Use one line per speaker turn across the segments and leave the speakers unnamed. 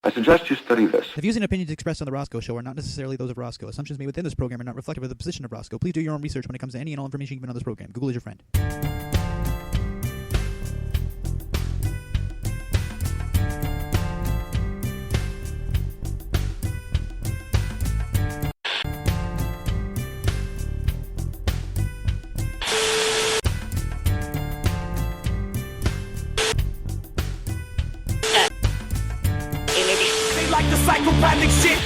I suggest you study this.
The views and opinions expressed on the Rosco Show are not necessarily those of Rosco. Assumptions made within this program are not reflective of the position of Rosco. Please do your own research when it comes to any and all information given on this program. Google is your friend.
Like the psychopathic shit.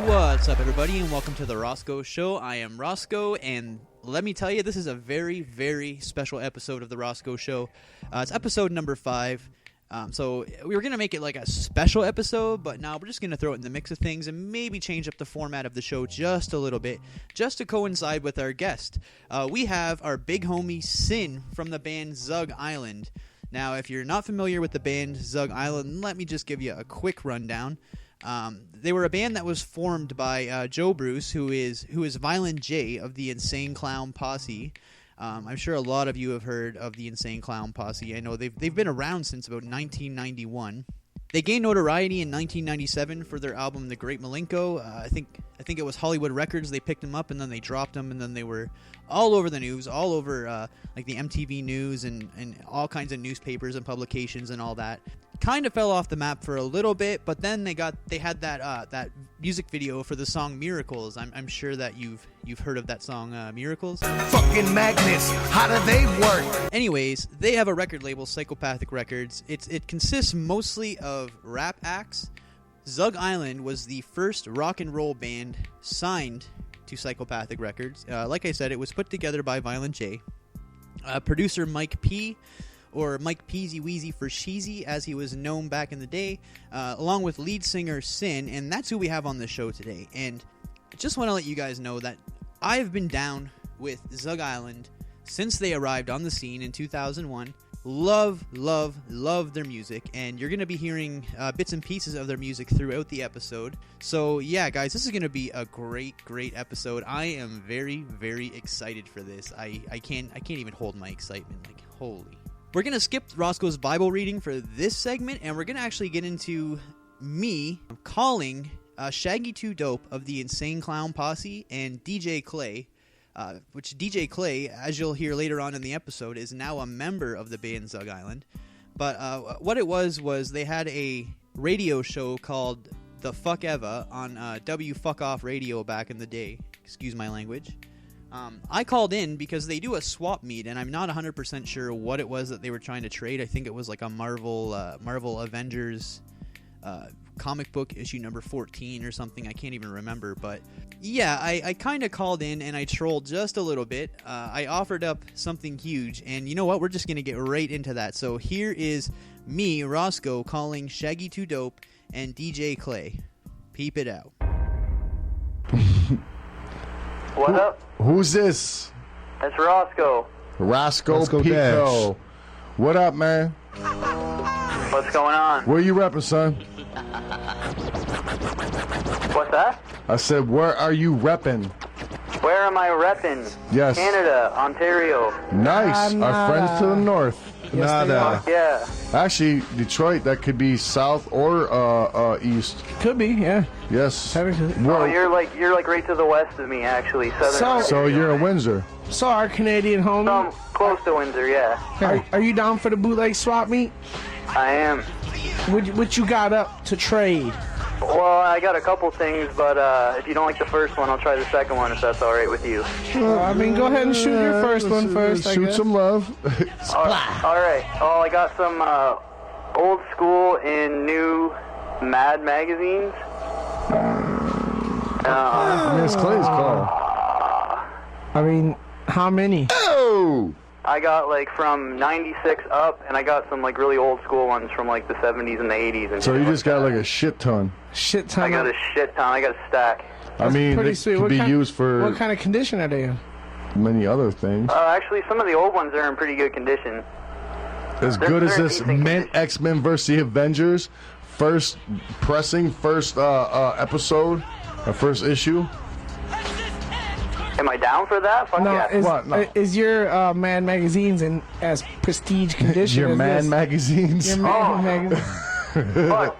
What's up, everybody, and welcome to the Rosco Show. I am Rosco, and let me tell you, this is a very, very special episode of the Rosco Show. It's episode number 5. So we were going to make it like a special episode, but now we're just going to throw it in the mix of things and maybe change up the format of the show just a little bit, just to coincide with our guest. We have our big homie Syn from the band Zug Izland. Now, if you're not familiar with the band Zug Izland, let me just give you a quick rundown. They were a band that was formed by Joe Bruce, who is Violent J of the Insane Clown Posse. I'm sure a lot of you have heard of the Insane Clown Posse. I know they've been around since about 1991. They gained notoriety in 1997 for their album The Great Malenko. I think it was Hollywood Records. They picked them up and then they dropped them, and then they were all over the news, all over like the MTV News and all kinds of newspapers and publications and all that. Kind of fell off the map for a little bit, but then they had that music video for the song Miracles. I'm sure that you've heard of that song Miracles.
Fucking magnets, how do they work?
Anyways, they have a record label, Psychopathic Records. It consists mostly of rap acts. Zug Izland was the first rock and roll band signed to Psychopathic Records. Like I said, it was put together by Violent J. Producer Mike P., or Mike Peasy Weezy for Sheezy, as he was known back in the day, along with lead singer Syn, and that's who we have on the show today. And I just want to let you guys know that I've been down with Zug Izland since they arrived on the scene in 2001. Love their music, and you're going to be hearing bits and pieces of their music throughout the episode. So yeah, guys, this is going to be a great episode. I am very, very excited for this. I can't even hold my excitement. Like, holy. We're going to skip Roscoe's Bible reading for this segment, and we're going to actually get into me calling Shaggy Too Dope of the Insane Clown Posse and DJ Clay, which DJ Clay, as you'll hear later on in the episode, is now a member of the band Zug Izland. But what it was they had a radio show called The Fuck Eva on W Fuck Off Radio back in the day. Excuse my language. I called in because they do a swap meet, and I'm not 100% sure what it was that they were trying to trade. I think it was like a Marvel Avengers comic book issue number 14 or something. I can't even remember. But yeah, I kind of called in and I trolled just a little bit. I offered up something huge, and you know what? We're just going to get right into that. So here is me, Rosco, calling Shaggy Too Dope and DJ Clay. Peep it out.
What up?
Who's this?
It's Rosco.
Rosco Pico. What up, man?
What's going on?
Where you repping, son?
What's that?
I said, where are you repping?
Where am I repping?
Yes.
Canada, Ontario.
Nice. Our friends to the north.
Fuck yeah.
Actually, Detroit, that could be south or east.
Could be, yeah.
Yes.
Oh, you're like right to the west of me, actually. Southern.
So you're in Windsor.
So our Canadian homie.
Close to Windsor, yeah.
Are you down for the bootleg swap meet?
I am.
What you got up to trade?
Well, I got a couple things, but if you don't like the first one, I'll try the second one if that's all right with you.
I mean, go ahead and shoot your first one first. I
Shoot
guess.
some love.
All right. Oh, I got some old school and new Mad magazines.
Miss Clay's call.
I mean, how many?
Oh!
I got like from 96 up, and I got some like really old school ones from like the 70s and the 80s. And
So you
shit
just got like a shit ton.
Shit ton.
I got a shit ton. I got a stack.
I mean,
pretty
it
sweet.
could
What
be
kind-
used for
What kind of condition are they in?
many other things.
Actually, some of the old ones are in pretty good condition.
As
they're
good as
very
this
decent condition.
X-Men vs. the Avengers first episode, first issue.
Am I down for that? Fuck
No,
yeah.
is your Mad magazines in as prestige condition?
Your
as
Man
this?
magazines.
Your Mad magazines.
Fuck.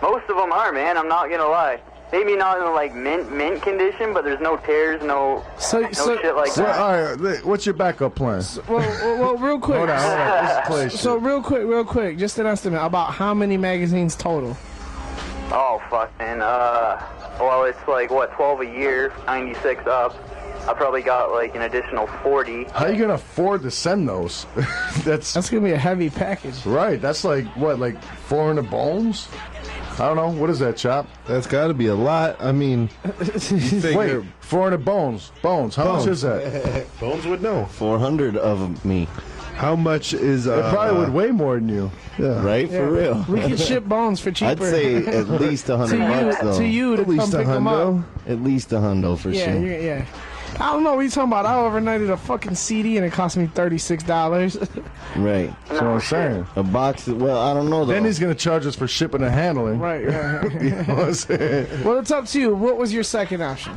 Most of them are, man. I'm not gonna lie. Maybe not in like mint condition, but there's no tears, no shit like
So,
that.
all right, what's your backup plan?
Well, real quick.
Hold on. This is Clay shit.
So real quick, just an estimate about how many magazines total.
Oh fuck, man. Well, it's like what 12 a year, 96 up. I probably got like an additional 40.
How you gonna afford to send those? That's
gonna be a heavy package.
right. That's like what, like 400 bones? I don't know. What is that, Chop?
That's got to be a lot. I mean,
Wait, 400 bones. Bones. How much is that?
Bones would know.
400 of me.
How much is?
It probably would weigh more than you. Yeah.
Right? For real.
We can ship bones for cheaper.
I'd say at least $100 bucks, though.
to you to
At least
come pick them up.
$100.
At least $100 for
Yeah,
sure.
yeah. I don't know what you talking about. I overnighted a fucking CD and it cost me $36.
Right.
That's what I'm saying.
A box. Well, I don't know though.
Then he's gonna charge us for shipping and handling.
right.
You know what I'm saying?
Well, it's up to you. What was your second option?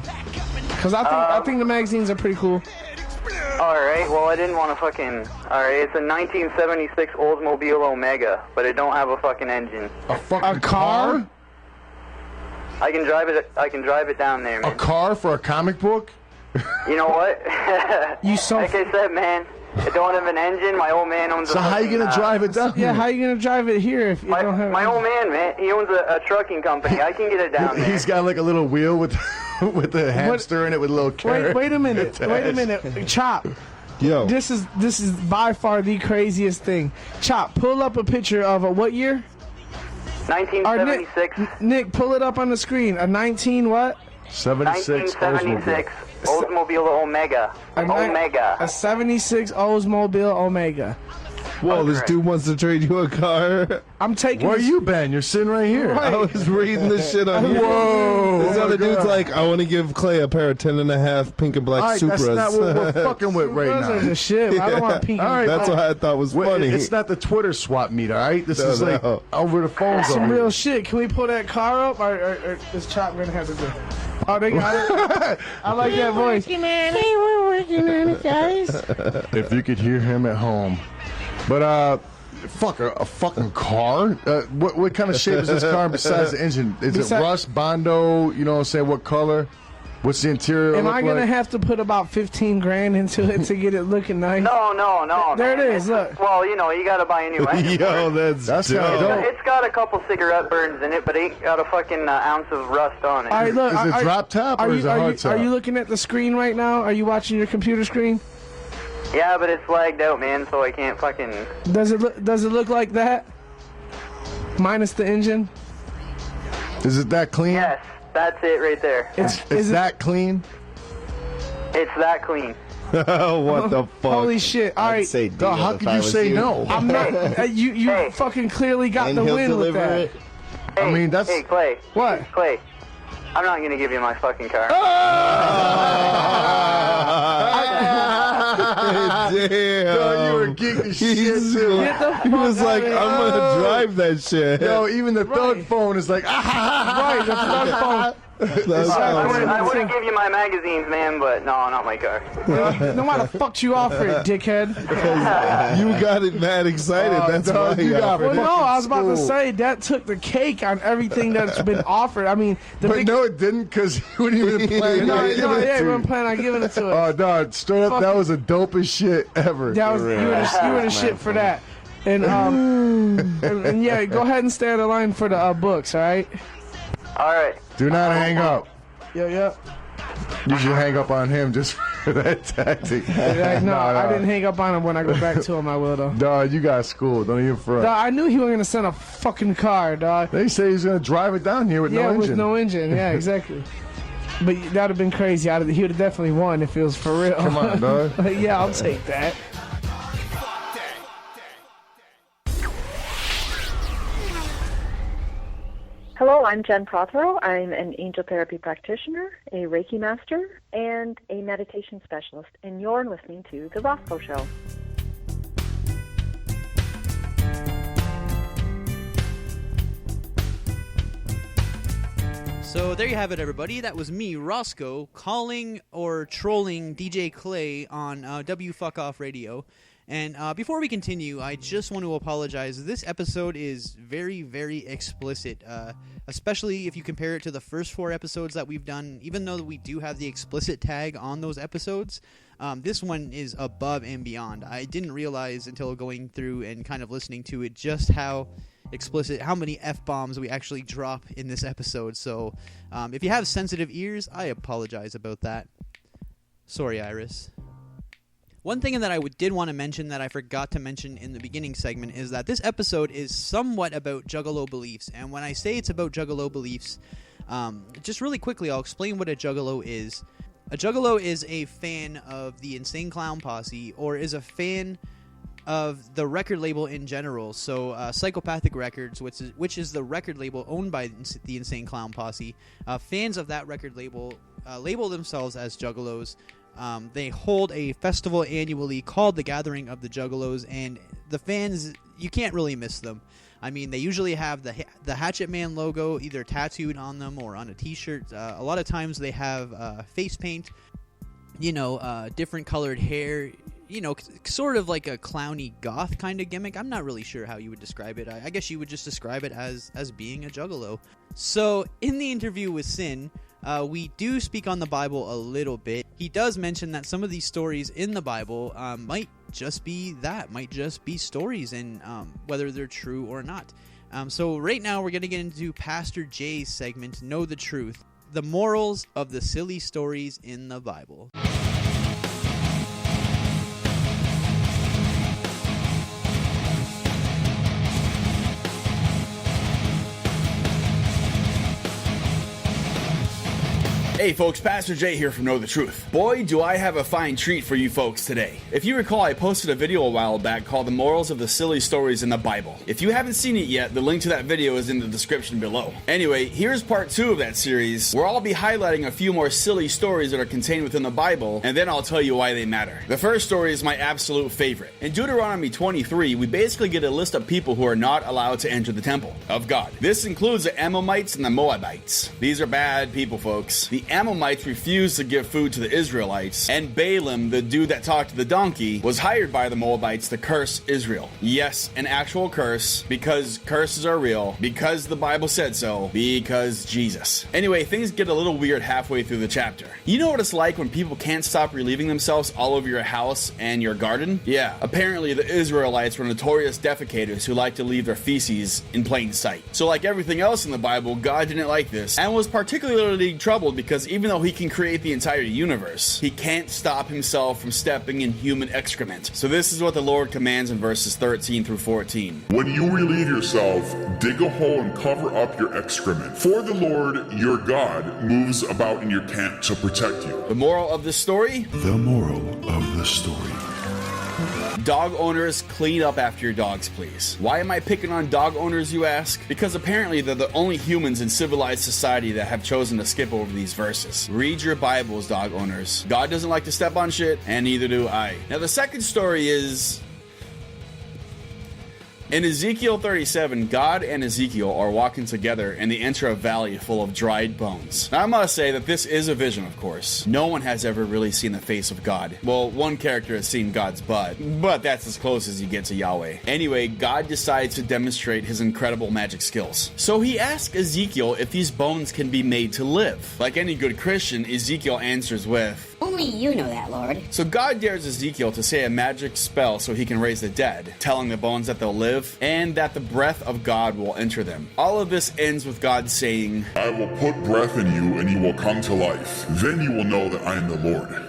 Because I think the magazines are pretty cool.
Alright, well I didn't want to fucking... Alright, it's a 1976 Oldsmobile Omega, but it don't have a fucking engine.
A fucking
car?
I can drive it down there,
A
man.
car for a comic book?
You know what?
You so
Like I said, man, it don't have an engine. My old man owns a
So how you
fucking,
gonna drive it down?
yeah. How you gonna drive it here if you don't have?
My old man, he owns a trucking company. I can get it down there.
He's got like a little wheel with with a hamster in it with a little carrot.
Wait a minute. Chop.
Yo,
This is by far the craziest thing. Chop, pull up a picture of a what year?
1976.
Nick, pull it up on the screen. A 19 what?
76
1976 Oldsmobile Omega.
A 76 Oldsmobile Omega.
whoa, this
correct.
dude wants to trade you a car.
I'm taking.
Where
this-
you been? You're sitting right here.
I was reading this shit on here.
Whoa.
This other dude's like, I want to give Clay a pair of 10.5 pink and black
All right, that's
Supras.
not what we're fucking with right
Those are
now.
the shit. I don't want pink.
All right,
That's what I thought was
Wait,
funny.
it's not the Twitter swap meet, all right? This
No,
is like
no.
over the phone.
Some real shit. Can we pull that car up, or is Chop gonna have to do? Oh, they got it. I like that voice. We're working on it, guys.
If you could hear him at home. But fuck, a fucking car? What kind of shape is this car besides the engine? Is it rust, bondo? You know what I'm saying? What color? What's the interior
Am
look
I gonna
like?
have to put about 15 grand into it to get it looking nice?
No.
There
man.
it is, look.
Well, you know, you gotta buy a new engine.
Yo, that's
That's
dope.
not dope.
It's got a couple cigarette burns in it, but it ain't got a fucking ounce of rust on it.
All right, look.
Is it
are-
drop top or
are
is
you,
it
are
hard
you,
top?
Are you looking at the screen right now? Are you watching your computer screen?
Yeah, but it's lagged out, man, so I can't fucking...
Does it look like that? Minus the engine.
Is it that clean?
Yes, that's it right there.
It's that clean?
It's that clean.
What the fuck?
Holy shit! All
I'd
right,
say
Dog,
deal
how
if
could
I
you
was
say
you.
no?
I'm not. You
Hey.
fucking clearly got
And
the
he'll
win with
deliver
that.
it.
Hey,
mean, that's-
Hey, Clay.
What?
Clay, I'm not gonna give you my fucking car.
Damn.
Yo, you were geeky shit
He's-
too.
Get the
He was
fuck
like,
outta
I'm
here.
gonna drive that shit.
Yo, even the thug
Right.
phone is like,
Right, the front phone.
That's
I
awesome.
wouldn't give you my magazines, man, but no, not my car.
No matter fucked you off for it, dickhead.
You got it mad excited. That's
dog,
why
you got
Well,
it.
no, I was about to
School.
say that took the cake on everything that's been offered. I mean, the
but
big.
no, it didn't because you wouldn't even plan
No,
on giving
yeah,
it
we
to
weren't
you.
planning on giving it to it.
Oh, dog, straight up,
Fuck
that
it.
was the dopest shit ever.
That was you were the shit for that. And and yeah, go ahead and stay on the line for the books, all right?
All right.
Do not hang up.
Yeah.
You should hang up on him just for that tactic.
No, I didn't hang up on him. When I go back to him, I will, though.
Dog, you got schooled. Don't even front.
Dog, I knew he wasn't going to send a fucking car, dog.
They say he's going to drive it down here with no engine.
Yeah, with no engine. Yeah, exactly. But that would have been crazy. He would have definitely won if it was for real.
Come on, dog.
Yeah, I'll take that.
Hello, I'm Jen Prothero. I'm an angel therapy practitioner, a Reiki master, and a meditation specialist, and you're listening to The Rosco Show.
So there you have it, everybody. That was me, Rosco, calling or trolling DJ Clay on W Fuck Off Radio. And before we continue, I just want to apologize. This episode is very, very explicit, especially if you compare it to the first 4 episodes that we've done. Even though we do have the explicit tag on those episodes, this one is above and beyond. I didn't realize until going through and kind of listening to it just how explicit, how many F-bombs we actually drop in this episode. So if you have sensitive ears, I apologize about that. Sorry, Iris. One thing that I did want to mention that I forgot to mention in the beginning segment is that this episode is somewhat about Juggalo beliefs. And when I say it's about Juggalo beliefs, just really quickly, I'll explain what a Juggalo is. A Juggalo is a fan of the Insane Clown Posse, or is a fan of the record label in general. So Psychopathic Records, which is the record label owned by the Insane Clown Posse, fans of that record label label themselves as Juggalos. They hold a festival annually called the Gathering of the Juggalos, and the fans, you can't really miss them. I mean, they usually have the Hatchet Man logo either tattooed on them or on a t-shirt. A lot of times they have face paint, different colored hair, sort of like a clowny goth kind of gimmick. I'm not really sure how you would describe it. I guess you would just describe it as being a Juggalo. So in the interview with Syn, we do speak on the Bible a little bit. He does mention that some of these stories in the Bible might just be stories, and whether they're true or not. So right now we're going to get into Pastor Jay's segment, Know the Truth, the morals of the silly stories in the Bible.
Hey folks, Pastor Jay here from Know the Truth. Boy, do I have a fine treat for you folks today. If you recall, I posted a video a while back called The Morals of the Silly Stories in the Bible. If you haven't seen it yet, the link to that video is in the description below. Anyway, here's part 2 of that series, where I'll be highlighting a few more silly stories that are contained within the Bible, and then I'll tell you why they matter. The first story is my absolute favorite. In Deuteronomy 23, we basically get a list of people who are not allowed to enter the temple of God. This includes the Ammonites and the Moabites. These are bad people, folks. The Ammonites refused to give food to the Israelites, and Balaam, the dude that talked to the donkey, was hired by the Moabites to curse Israel. Yes, an actual curse, because curses are real, because the Bible said so, because Jesus. Anyway, things get a little weird halfway through the chapter. You know what it's like when people can't stop relieving themselves all over your house and your garden? Yeah, apparently the Israelites were notorious defecators who like to leave their feces in plain sight. So like everything else in the Bible, God didn't like this, and was particularly troubled because even though he can create the entire universe, he can't stop himself from stepping in human excrement. So this is what the Lord commands in verses 13 through 14.
When you relieve yourself, dig a hole and cover up your excrement. For the Lord, your God, moves about in your camp to protect you.
The moral of the story?
The moral of the story.
Dog owners, clean up after your dogs, please. Why am I picking on dog owners, you ask? Because apparently they're the only humans in civilized society that have chosen to skip over these verses. Read your Bibles, dog owners. God doesn't like to step on shit, and neither do I. Now the second story is... in Ezekiel 37, God and Ezekiel are walking together and they enter a valley full of dried bones. Now I must say that this is a vision, of course. No one has ever really seen the face of God. Well, one character has seen God's butt, but that's as close as you get to Yahweh. Anyway, God decides to demonstrate his incredible magic skills. So he asks Ezekiel if these bones can be made to live. Like any good Christian, Ezekiel answers with, "Oh
Only you know that, Lord.
So God dares Ezekiel to say a magic spell so he can raise the dead, telling the bones that they'll live, and that the breath of God will enter them. All of this ends with God saying,
I will put breath in you and you will come to life. Then you will know that I am the Lord.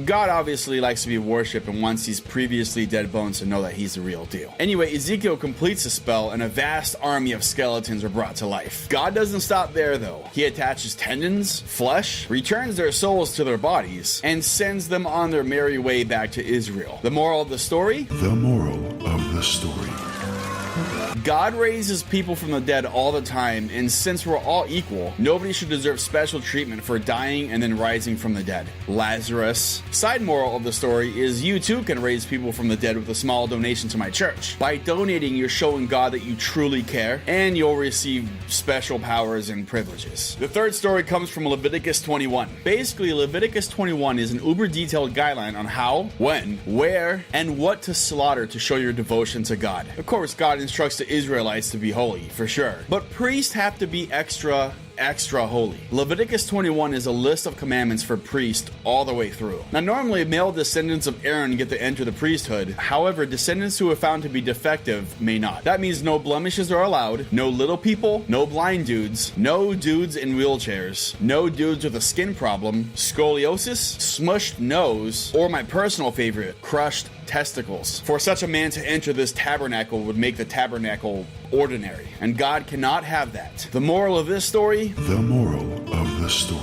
God obviously likes to be worshipped and wants these previously dead bones to know that he's the real deal. Anyway, Ezekiel completes the spell and a vast army of skeletons are brought to life. God doesn't stop there though. He attaches tendons, flesh, returns their souls to their bodies, and sends them on their merry way back to Israel. The moral of the story?
The moral of the story.
God raises people from the dead all the time, and since we're all equal, nobody should deserve special treatment for dying and then rising from the dead. Lazarus. Side moral of the story is you too can raise people from the dead with a small donation to my church. By donating, you're showing God that you truly care, and you'll receive special powers and privileges. The third story comes from Leviticus 21. Basically, Leviticus 21 is an uber detailed guideline on how, when, where, and what to slaughter to show your devotion to God. Of course, God instructs the Israelites to be holy, for sure. But priests have to be extra holy. Leviticus 21 is a list of commandments for priests all the way through. Now, normally male descendants of Aaron get to enter the priesthood. However, descendants who are found to be defective may not. That means no blemishes are allowed, no little people, no blind dudes, no dudes in wheelchairs, no dudes with a skin problem, scoliosis, smushed nose, or my personal favorite, crushed testicles. For such a man to enter this tabernacle would make the tabernacle ordinary, and God cannot have that. The moral of this story?
The moral of the story.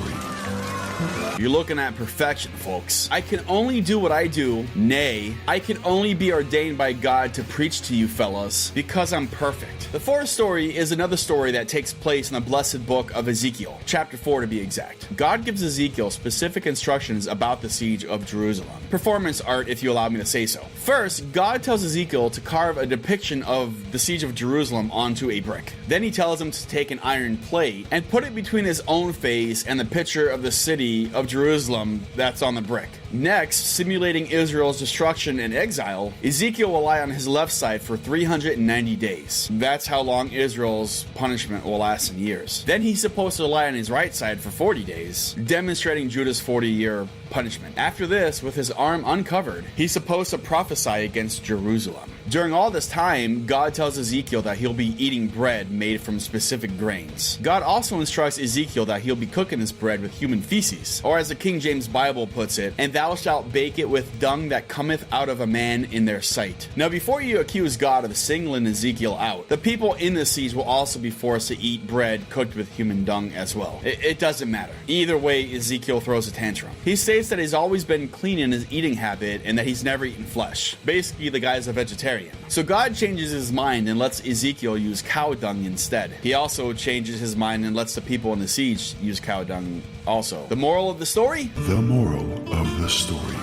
You're looking at perfection, folks. I can only do what I do, nay, I can only be ordained by God to preach to you fellas, because I'm perfect. The fourth story is another story that takes place in the blessed book of Ezekiel, chapter 4 to be exact. God gives Ezekiel specific instructions about the siege of Jerusalem. Performance art, if you allow me to say so. First, God tells Ezekiel to carve a depiction of the siege of Jerusalem onto a brick. Then he tells him to take an iron plate and put it between his own face and the picture of the city of Jerusalem that's on the brick. Next, simulating Israel's destruction and exile, Ezekiel will lie on his left side for 390 days. That's how long Israel's punishment will last in years. Then he's supposed to lie on his right side for 40 days, demonstrating Judah's 40-year punishment. After this, with his arm uncovered, he's supposed to prophesy against Jerusalem. During all this time, God tells Ezekiel that he'll be eating bread made from specific grains. God also instructs Ezekiel that he'll be cooking his bread with human feces, or as the King James Bible puts it, and thou shalt bake it with dung that cometh out of a man in their sight. Now, before you accuse God of singling Ezekiel out, the people in the siege will also be forced to eat bread cooked with human dung as well. It doesn't matter. Either way, Ezekiel throws a tantrum. He states that he's always been clean in his eating habit and that he's never eaten flesh. Basically, the guy's a vegetarian. So God changes his mind and lets Ezekiel use cow dung instead. He also changes his mind and lets the people in the siege use cow dung also. The moral of the story?
The moral of the story.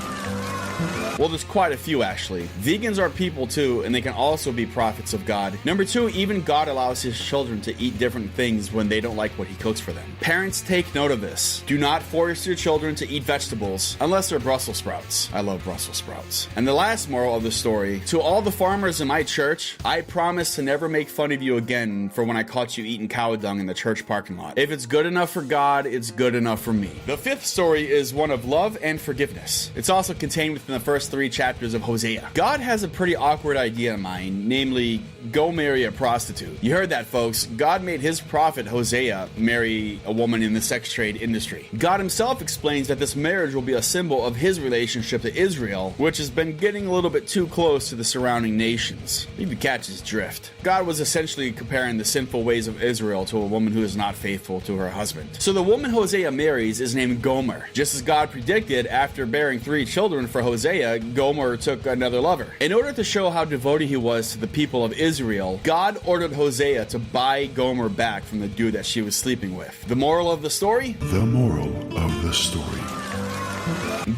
Well, there's quite a few actually. Vegans are people too, and they can also be prophets of God. Number 2, even God allows his children to eat different things when they don't like what he cooks for them. Parents, take note of this. Do not force your children to eat vegetables unless they're Brussels sprouts. I love Brussels sprouts. And the last moral of the story, to all the farmers in my church, I promise to never make fun of you again for when I caught you eating cow dung in the church parking lot. If it's good enough for God, it's good enough for me. The 5th story is one of love and forgiveness. It's also contained within the first 3 chapters of Hosea. God has a pretty awkward idea in mind, namely, go marry a prostitute. You heard that, folks. God made his prophet Hosea marry a woman in the sex trade industry. God himself explains that this marriage will be a symbol of his relationship to Israel, which has been getting a little bit too close to the surrounding nations. Maybe catch his drift. God was essentially comparing the sinful ways of Israel to a woman who is not faithful to her husband. So the woman Hosea marries is named Gomer. Just as God predicted, after bearing 3 children for Hosea, Gomer took another lover. In order to show how devoted he was to the people of Israel, God ordered Hosea to buy Gomer back from the dude that she was sleeping with. The moral of the story?
The moral of the story.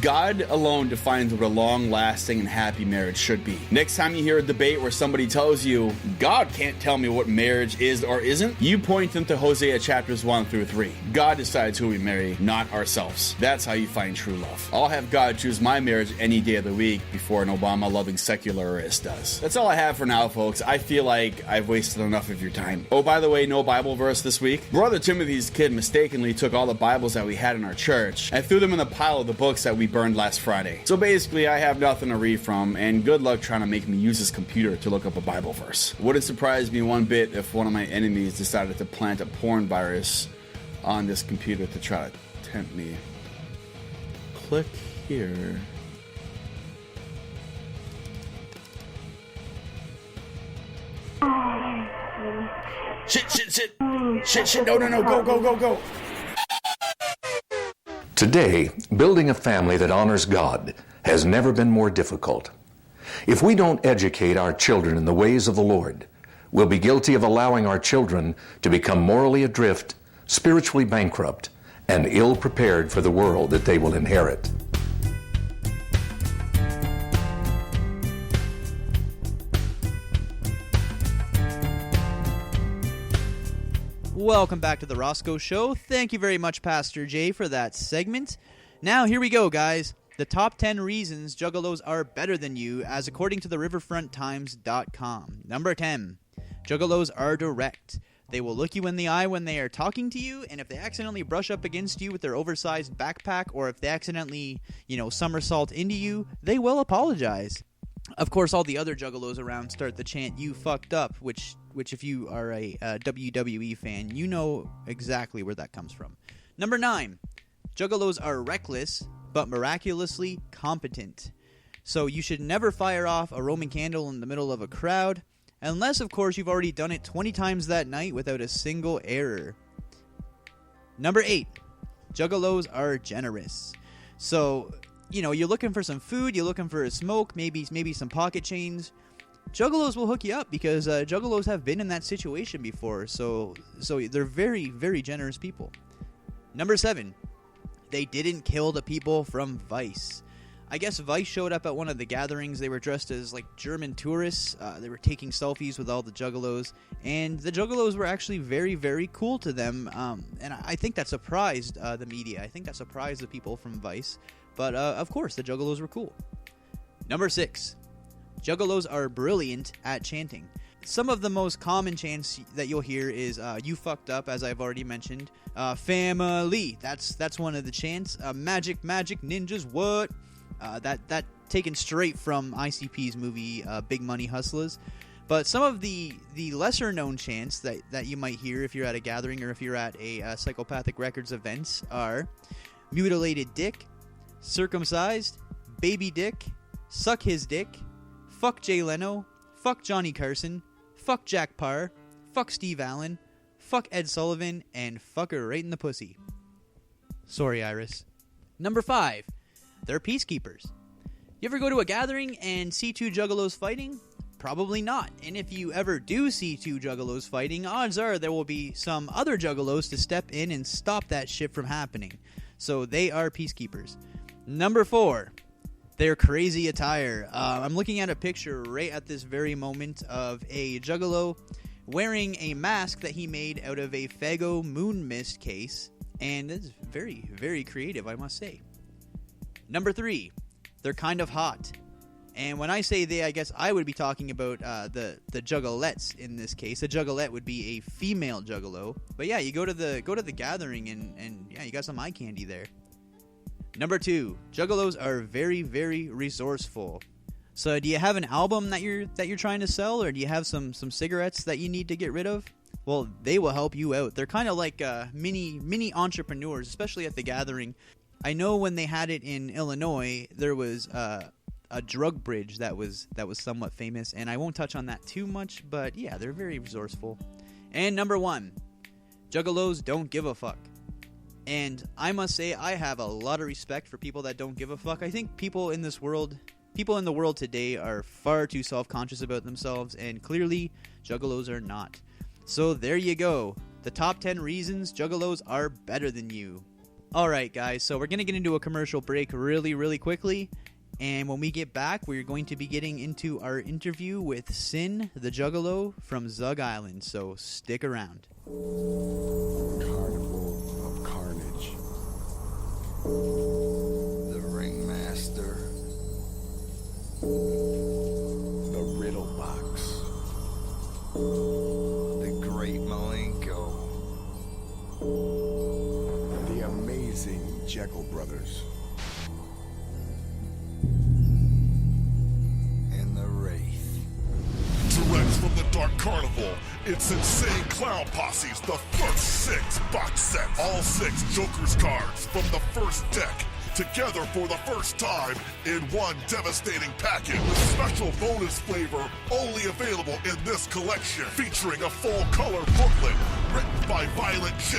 God alone defines what a long-lasting and happy marriage should be. Next time you hear a debate where somebody tells you, God can't tell me what marriage is or isn't, you point them to Hosea chapters 1 through 3. God decides who we marry, not ourselves. That's how you find true love. I'll have God choose my marriage any day of the week before an Obama-loving secularist does. That's all I have for now, folks. I feel like I've wasted enough of your time. Oh, by the way, no Bible verse this week. Brother Timothy's kid mistakenly took all the Bibles that we had in our church and threw them in the pile of the books that we burned last Friday. So basically, I have nothing to read from, and good luck trying to make me use this computer to look up a Bible verse. Wouldn't surprise me one bit if one of my enemies decided to plant a porn virus on this computer to try to tempt me. Click here. Shit, no, go.
Today, building a family that honors God has never been more difficult. If we don't educate our children in the ways of the Lord, we'll be guilty of allowing our children to become morally adrift, spiritually bankrupt, and ill-prepared for the world that they will inherit.
Welcome back to the Rosco Show. Thank you very much, Pastor Jay, for that segment. Now, here we go, guys. The top 10 reasons Juggalos are better than you, as according to the riverfronttimes.com. Number 10. Juggalos are direct. They will look you in the eye when they are talking to you, and if they accidentally brush up against you with their oversized backpack, or if they accidentally, somersault into you, they will apologize. Of course, all the other Juggalos around start the chant, "You fucked up," which if you are a WWE fan, you know exactly where that comes from. Number 9. Juggalos are reckless, but miraculously competent. So you should never fire off a Roman candle in the middle of a crowd, unless, of course, you've already done it 20 times that night without a single error. Number 8. Juggalos are generous. So, you're looking for some food, you're looking for a smoke, maybe some pocket chains. Juggalos will hook you up because Juggalos have been in that situation before, so they're very, very generous people. Number 7. They didn't kill the people from Vice. I guess Vice showed up at one of the gatherings. They were dressed as German tourists. They were taking selfies with all the Juggalos, and the Juggalos were actually very, very cool to them. And I think that surprised the media. I think that surprised the people from Vice. But of course, the Juggalos were cool. Number 6. Juggalos are brilliant at chanting. Some of the most common chants that you'll hear is "You fucked up," as I've already mentioned. Family. That's one of the chants. Magic, ninjas, what? That taken straight from ICP's movie Big Money Hustlers. But some of the lesser known chants that you might hear if you're at a gathering or if you're at a Psychopathic Records events are "Mutilated dick," "Circumcised," "Baby dick," "Suck his dick," "Fuck Jay Leno," "Fuck Johnny Carson," "Fuck Jack Parr," "Fuck Steve Allen," "Fuck Ed Sullivan," and "Fuck her right in the pussy." Sorry, Iris. Number 5. They're peacekeepers. You ever go to a gathering and see two Juggalos fighting? Probably not. And if you ever do see two Juggalos fighting, odds are there will be some other Juggalos to step in and stop that shit from happening. So they are peacekeepers. Number 4. Their crazy attire. I'm looking at a picture right at this very moment of a Juggalo wearing a mask that he made out of a Fago moon mist case, and it's very, very creative, I must say. Number 3. They're kind of hot. And when I say they, I guess I would be talking about the Juggalettes in this case. A Juggalette would be a female Juggalo. But yeah, you go to the gathering and yeah, you got some eye candy there. Number 2, Juggalos are very, very resourceful. So do you have an album that you're trying to sell, or do you have some cigarettes that you need to get rid of? Well, they will help you out. They're kind of like mini entrepreneurs, especially at the gathering. I know when they had it in Illinois, there was a drug bridge that was somewhat famous, and I won't touch on that too much, but yeah, they're very resourceful. And number 1, Juggalos don't give a fuck. And I must say, I have a lot of respect for people that don't give a fuck. I think people in the world today are far too self-conscious about themselves, and clearly, Juggalos are not. So there you go. The top 10 reasons Juggalos are better than you. Alright guys, so we're going to get into a commercial break really, really quickly. And when we get back, we're going to be getting into our interview with Syn The Juggalo from Zug Izland. So stick around.
Carnival of Carnage. The Ringmaster. The Riddle Box. The Great Malenko. The Amazing Jekyll Brothers.
available. It's Insane Clown Posse's the first 6 box sets. All 6 Joker's cards from the first deck, together for the first time in one devastating package with special bonus flavor only available in this collection, featuring a full color booklet written by Violent J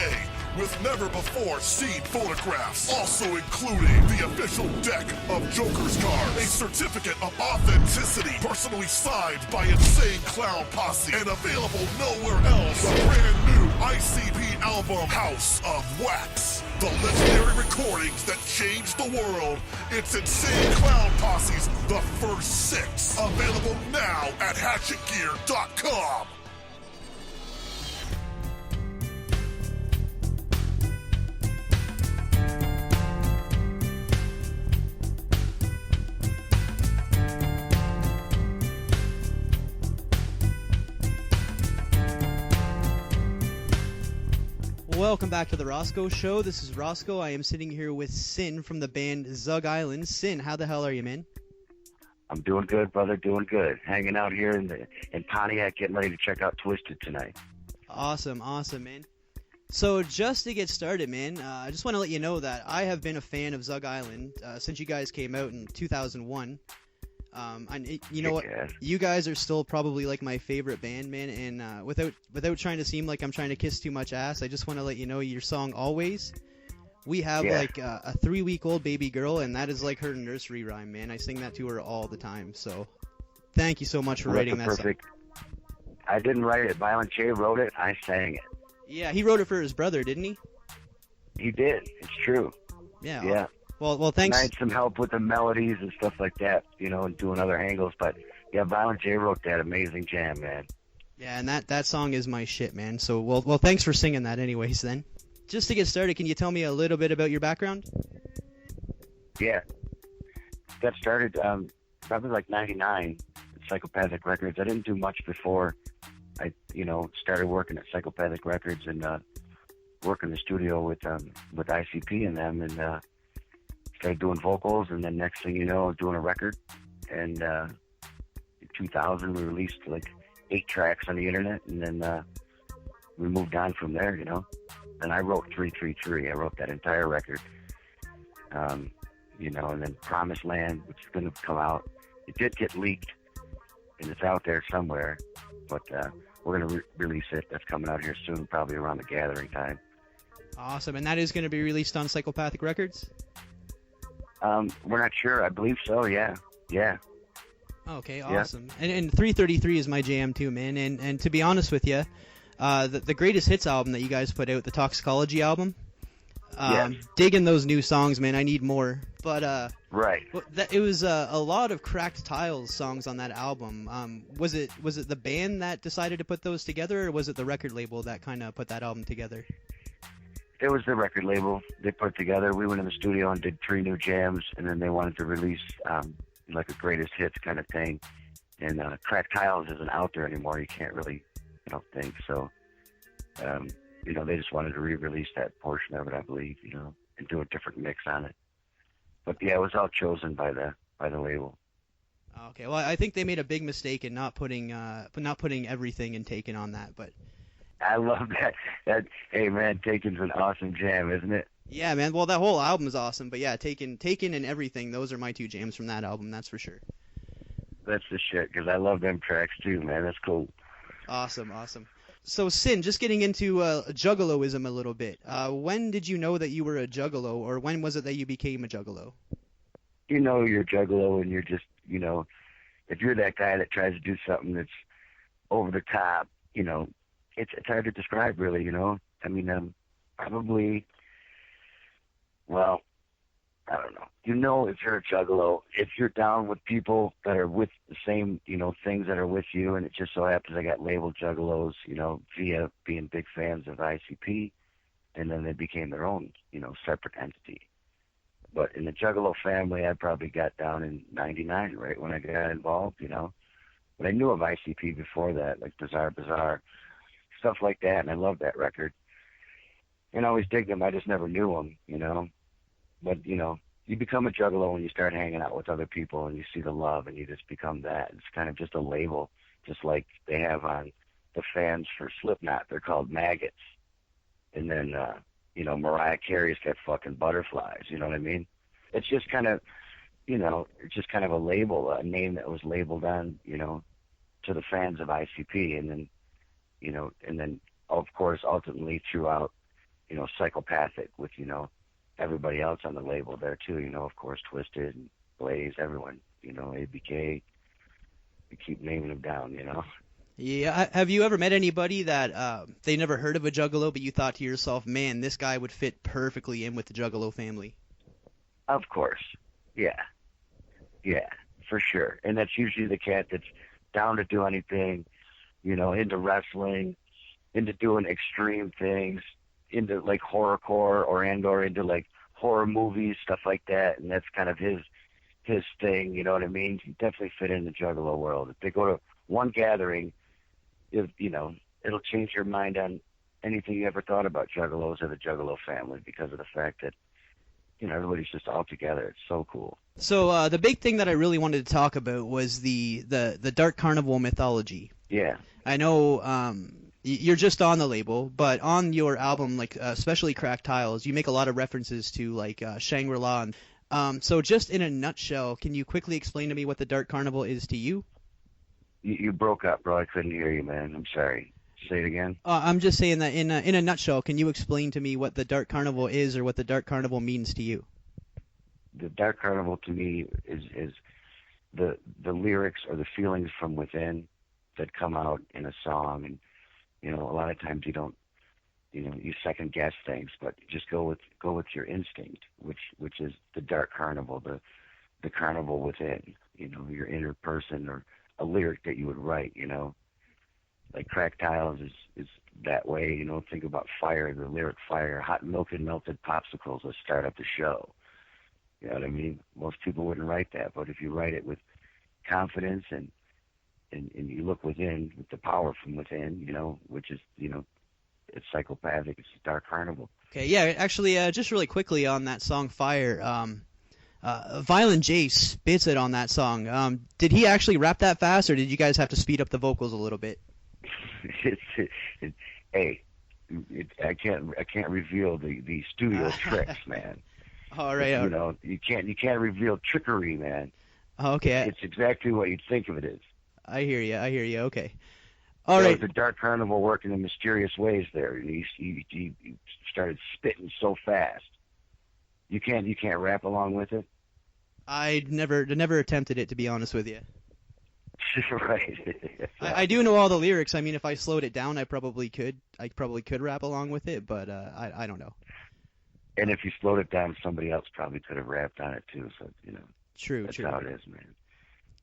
with never before seen photographs, also including the official deck of Joker's cards, a certificate of authenticity personally signed by Insane Clown Posse, and available nowhere else. The brand new ICP album House of Wax, the legendary recordings that changed the world. It's Insane Clown Posse's The First 6, available now at hatchetgear.com.
Welcome back to the Rosco Show. This is Rosco. I am sitting here with Syn from the band Zug Izland. Syn, how the hell are you, man?
I'm doing good, brother. Doing good. Hanging out here in Pontiac, getting ready to check out Twisted tonight.
Awesome, man. So just to get started, man, I just want to let you know that I have been a fan of Zug Izland since you guys came out in 2001. You know what? You guys are still probably like my favorite band, man. And without trying to seem like I'm trying to kiss too much ass, I just want to let you know your song "Always." We have like a 3-week-old baby girl, and that is like her nursery rhyme, man. I sing that to her all the time. So, thank you so much for writing that song.
I didn't write it. Violent J wrote it. I sang it.
Yeah, he wrote it for his brother, didn't he?
He did. It's true.
Yeah.
Yeah.
Well, thanks.
I had some help with the melodies and stuff like that, you know, and doing other angles. But yeah, Violent J wrote that amazing jam, man.
Yeah, and that song is my shit, man. So well, thanks for singing that, anyways. Then, just to get started, can you tell me a little bit about your background?
Yeah, that started probably like ~99 at Psychopathic Records. I didn't do much before I, started working at Psychopathic Records and working in the studio with ICP and them, and started doing vocals, and then next thing you know, doing a record. And in 2000, we released like 8 tracks on the internet, and then we moved on from there, And I wrote 333. I wrote that entire record, and then Promised Land, which is going to come out. It did get leaked, and it's out there somewhere, but we're going to release it. That's coming out here soon, probably around the gathering time.
Awesome, and that is going to be released on Psychopathic Records?
We're not sure. I believe so, yeah.
Okay, awesome. Yeah. And 333 is my jam too, man. And to be honest with you, the Greatest Hits album that you guys put out, the Toxicology album, digging those new songs, man. I need more. But
right.
It was a lot of Cracked Tiles songs on that album. Was it the band that decided to put those together, or was it the record label that kind of put that album together?
It was the record label they put together. We went in the studio and did 3 new jams, and then they wanted to release like a greatest hits kind of thing. And Cracked Tiles isn't out there anymore. You can't really, think so. They just wanted to re-release that portion of it, I believe, and do a different mix on it. But yeah, it was all chosen by the label.
Okay, well, I think they made a big mistake in not putting everything and Taken on that, but.
I love that. Hey man, Taken's an awesome jam, isn't it?
Yeah, man. Well, that whole album is awesome, but yeah, Taken and Everything, those are my 2 jams from that album, that's for sure.
That's the shit, because I love them tracks too, man. That's cool.
Awesome. So, Syn, just getting into Juggaloism a little bit. When did you know that you were a Juggalo, or when was it that you became a Juggalo?
You're a Juggalo, and you're just, if you're that guy that tries to do something that's over the top, it's hard to describe, really, I mean, probably, well, I don't know. If you're a Juggalo, if you're down with people that are with the same, things that are with you, and it just so happens I got labeled Juggalos, via being big fans of ICP, and then they became their own, separate entity. But in the Juggalo family, I probably got down in '99, right, when I got involved, But I knew of ICP before that, like Bizarre, stuff like that, and I loved that record. And I always digged them. I just never knew them, But, you become a Juggalo when you start hanging out with other people and you see the love and you just become that. It's kind of just a label, just like they have on the fans for Slipknot, they're called maggots. And then, you know, Mariah Carey's got fucking butterflies. You know what I mean? It's just kind of, you know, it's just kind of a label, a name that was labeled on, you know, to the fans of ICP. And then, you know, and then, of course, ultimately throughout, you know, Psychopathic with, you know, everybody else on the label there too, you know, of course, Twisted and Blaze, everyone, you know, ABK, you keep naming them down, you know.
Yeah, have you ever met anybody that they never heard of a Juggalo, but you thought to yourself, man, this guy would fit perfectly in with the Juggalo family?
Of course, yeah, for sure. And that's usually the cat that's down to do anything, you know, into wrestling, into doing extreme things, into like horrorcore or into like horror movies, stuff like that. And that's kind of his thing, you know what I mean? He definitely fit in the Juggalo world. If they go to one gathering, if, you know, it'll change your mind on anything you ever thought about Juggalos or the Juggalo family because of the fact that, you know, everybody's just all together. It's so cool.
So the big thing that I really wanted to talk about was the Dark Carnival mythology.
Yeah.
I know you're just on the label, but on your album, like especially Cracked Tiles, you make a lot of references to like Shangri-La. So just in a nutshell, can you quickly explain to me what the Dark Carnival is to you?
You broke up, bro. I couldn't hear you, man. I'm sorry. Say it again.
I'm just saying that in a nutshell, can you explain to me what the Dark Carnival is or what the Dark Carnival means to you?
The Dark Carnival to me is the lyrics or the feelings from within that come out in a song. And, you know, a lot of times you don't, you know, you second guess things, but just go with your instinct, which is the Dark Carnival, the carnival within, you know, your inner person or a lyric that you would write, you know. Like Cracked Tiles is that way, you know. Think about Fire, the lyric Fire, hot milk and melted popsicles, let's start up the show. You know what I mean? Most people wouldn't write that, but if you write it with confidence and you look within, with the power from within, you know, which is, you know, it's psychopathic, it's Dark Carnival.
Okay, yeah, actually, just really quickly on that song Fire, Violent J spits it on that song. Did he actually rap that fast, or did you guys have to speed up the vocals a little bit?
I can't reveal the studio tricks, man.
All right.
You know, you can't reveal trickery, man.
Okay.
It's exactly what you'd think of it is.
I hear you. Okay. All right.
The Dark Carnival working in mysterious ways there. He started spitting so fast. You can't rap along with it.
I never attempted it, to be honest with you.
Right.
I do know all the lyrics. I mean, if I slowed it down, I probably could rap along with it, but I don't know.
And if you slowed it down, somebody else probably could have rapped on it too. So, you know.
True.
That's how it is, man.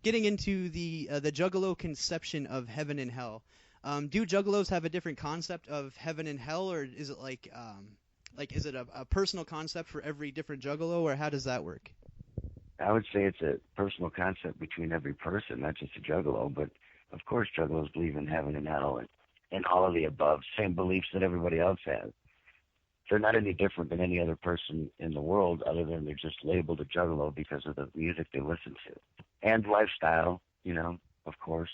Getting into the Juggalo conception of heaven and hell, do Juggalos have a different concept of heaven and hell, or is it like is it a personal concept for every different Juggalo, or how does that work?
I would say it's a personal concept between every person, not just a Juggalo, but of course Juggalos believe in heaven and hell and all of the above, same beliefs that everybody else has. They're not any different than any other person in the world, other than they're just labeled a Juggalo because of the music they listen to. And lifestyle, you know, of course.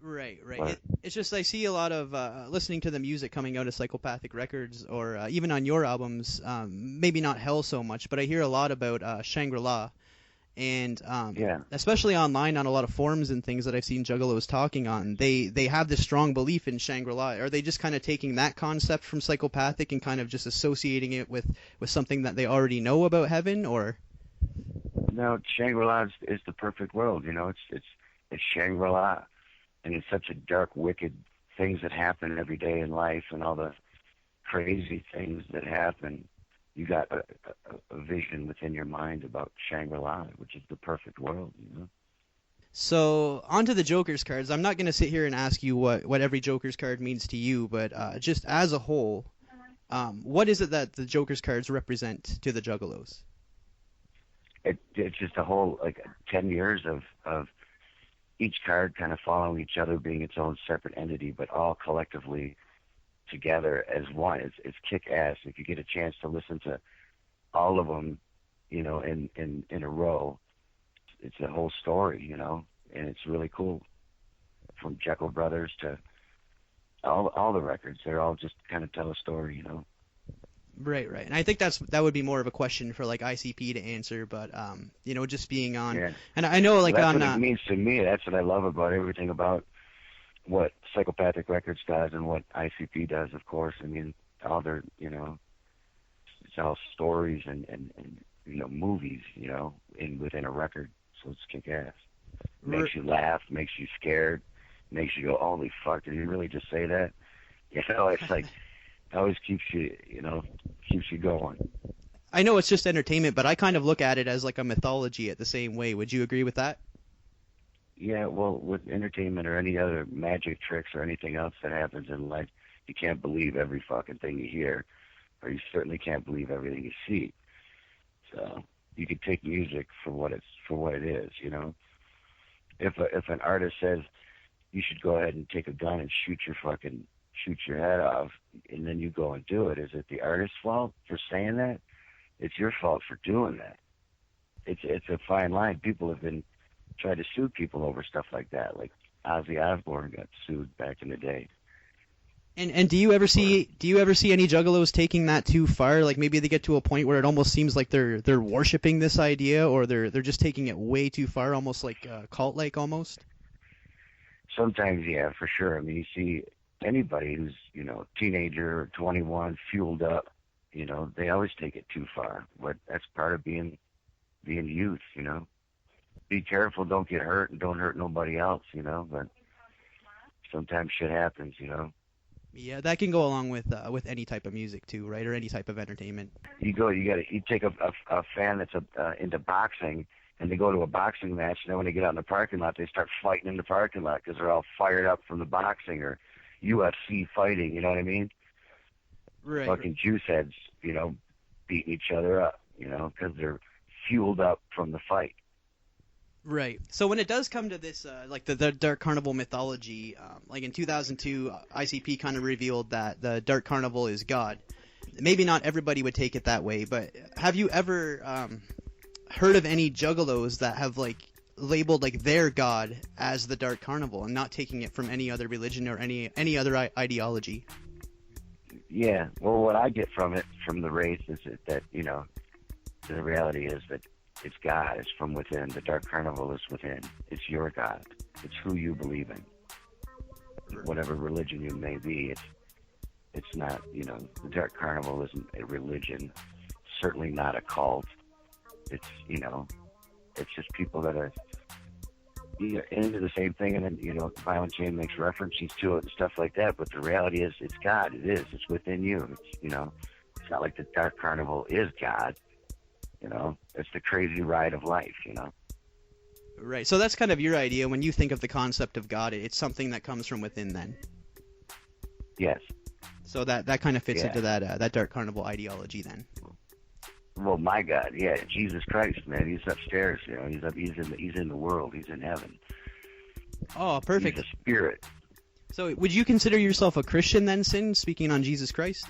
Right. It's just I see a lot of listening to the music coming out of Psychopathic Records, or even on your albums, maybe not Hell so much, but I hear a lot about Shangri-La. And especially online on a lot of forums and things that I've seen Juggalos talking on, they have this strong belief in Shangri-La. Are they just kind of taking that concept from Psychopathic and kind of just associating it with something that they already know about heaven, or?
No, Shangri-La is the perfect world. You know, it's Shangri-La, and it's such a dark, wicked things that happen every day in life, and all the crazy things that happen. You got a vision within your mind about Shangri-La, which is the perfect world, you know?
So, onto the Joker's cards. I'm not going to sit here and ask you what every Joker's card means to you, but just as a whole, what is it that the Joker's cards represent to the Juggalos?
It's just a whole, 10 years of each card kind of following each other, being its own separate entity, but all collectively together as one. It's kick-ass. If you get a chance to listen to all of them, you know, in a row, it's a whole story, you know, and it's really cool. From Jekyll Brothers to all the records. They're all just kind of tell a story, you know.
Right. And I think that would be more of a question for like ICP to answer, but you know, just being on.
Yeah.
And I know like
that's
on.
What it means to me. That's what I love about everything about what Psychopathic Records does and what ICP does. Of course, I mean, all their, you know, it's all stories and you know, movies, you know, within a record. So it's kick-ass. Makes you laugh, makes you scared, makes you go, holy fuck, did he really just say that? You know, it's like, it always keeps you, you know, keeps you going.
I know it's just entertainment, but I kind of look at it as like a mythology at the same way. Would you agree with that?
Yeah, well, with entertainment or any other magic tricks or anything else that happens in life, you can't believe every fucking thing you hear, or you certainly can't believe everything you see. So you could take music for what it is, you know. If an artist says you should go ahead and take a gun and shoot your head off, and then you go and do it, is it the artist's fault for saying that? It's your fault for doing that. It's a fine line. People have been trying to sue people over stuff like that. Like Ozzy Osbourne got sued back in the day.
And do you ever see any juggalos taking that too far? Like maybe they get to a point where it almost seems like they're worshiping this idea, or they're just taking it way too far, almost like cult-like almost.
Sometimes, yeah, for sure. I mean, you see anybody who's, you know, teenager or 21, fueled up, you know, they always take it too far. But that's part of being youth, you know. Be careful, don't get hurt, and don't hurt nobody else, you know. But sometimes shit happens, you know.
Yeah, that can go along with any type of music too, right? Or any type of entertainment.
You take a fan that's into boxing, and they go to a boxing match, and then when they get out in the parking lot, they start fighting in the parking lot because they're all fired up from the boxing or UFC fighting, you know what I mean?
Right.
Fucking juice heads, you know, beating each other up, you know, because they're fueled up from the fight.
Right. So when it does come to this, like the Dark Carnival mythology, like in 2002, ICP kind of revealed that the Dark Carnival is God. Maybe not everybody would take it that way, but have you ever heard of any juggalos that have like labeled like their God as the Dark Carnival and not taking it from any other religion or any other ideology?
Yeah. Well, what I get from it, from the race, is that, you know, the reality is that it's God. It's from within. The Dark Carnival is within. It's your God. It's who you believe in. Whatever religion you may be, it's not, you know, the Dark Carnival isn't a religion. Certainly not a cult. It's, you know, it's just people that are, you know, into the same thing, and then, you know, Violent Chain makes references to it and stuff like that, but the reality is it's God. It is. It's within you. It's, you know, it's not like the Dark Carnival is God. You know, it's the crazy ride of life, you know.
Right. So that's kind of your idea. When you think of the concept of God, it's something that comes from within then.
Yes.
So that kind of fits into that Dark Carnival ideology then.
Well, my God, yeah, Jesus Christ, man, he's upstairs, you know, he's in the world, he's in heaven.
Oh, perfect.
He's a spirit.
So would you consider yourself a Christian then, Syn, speaking on Jesus Christ?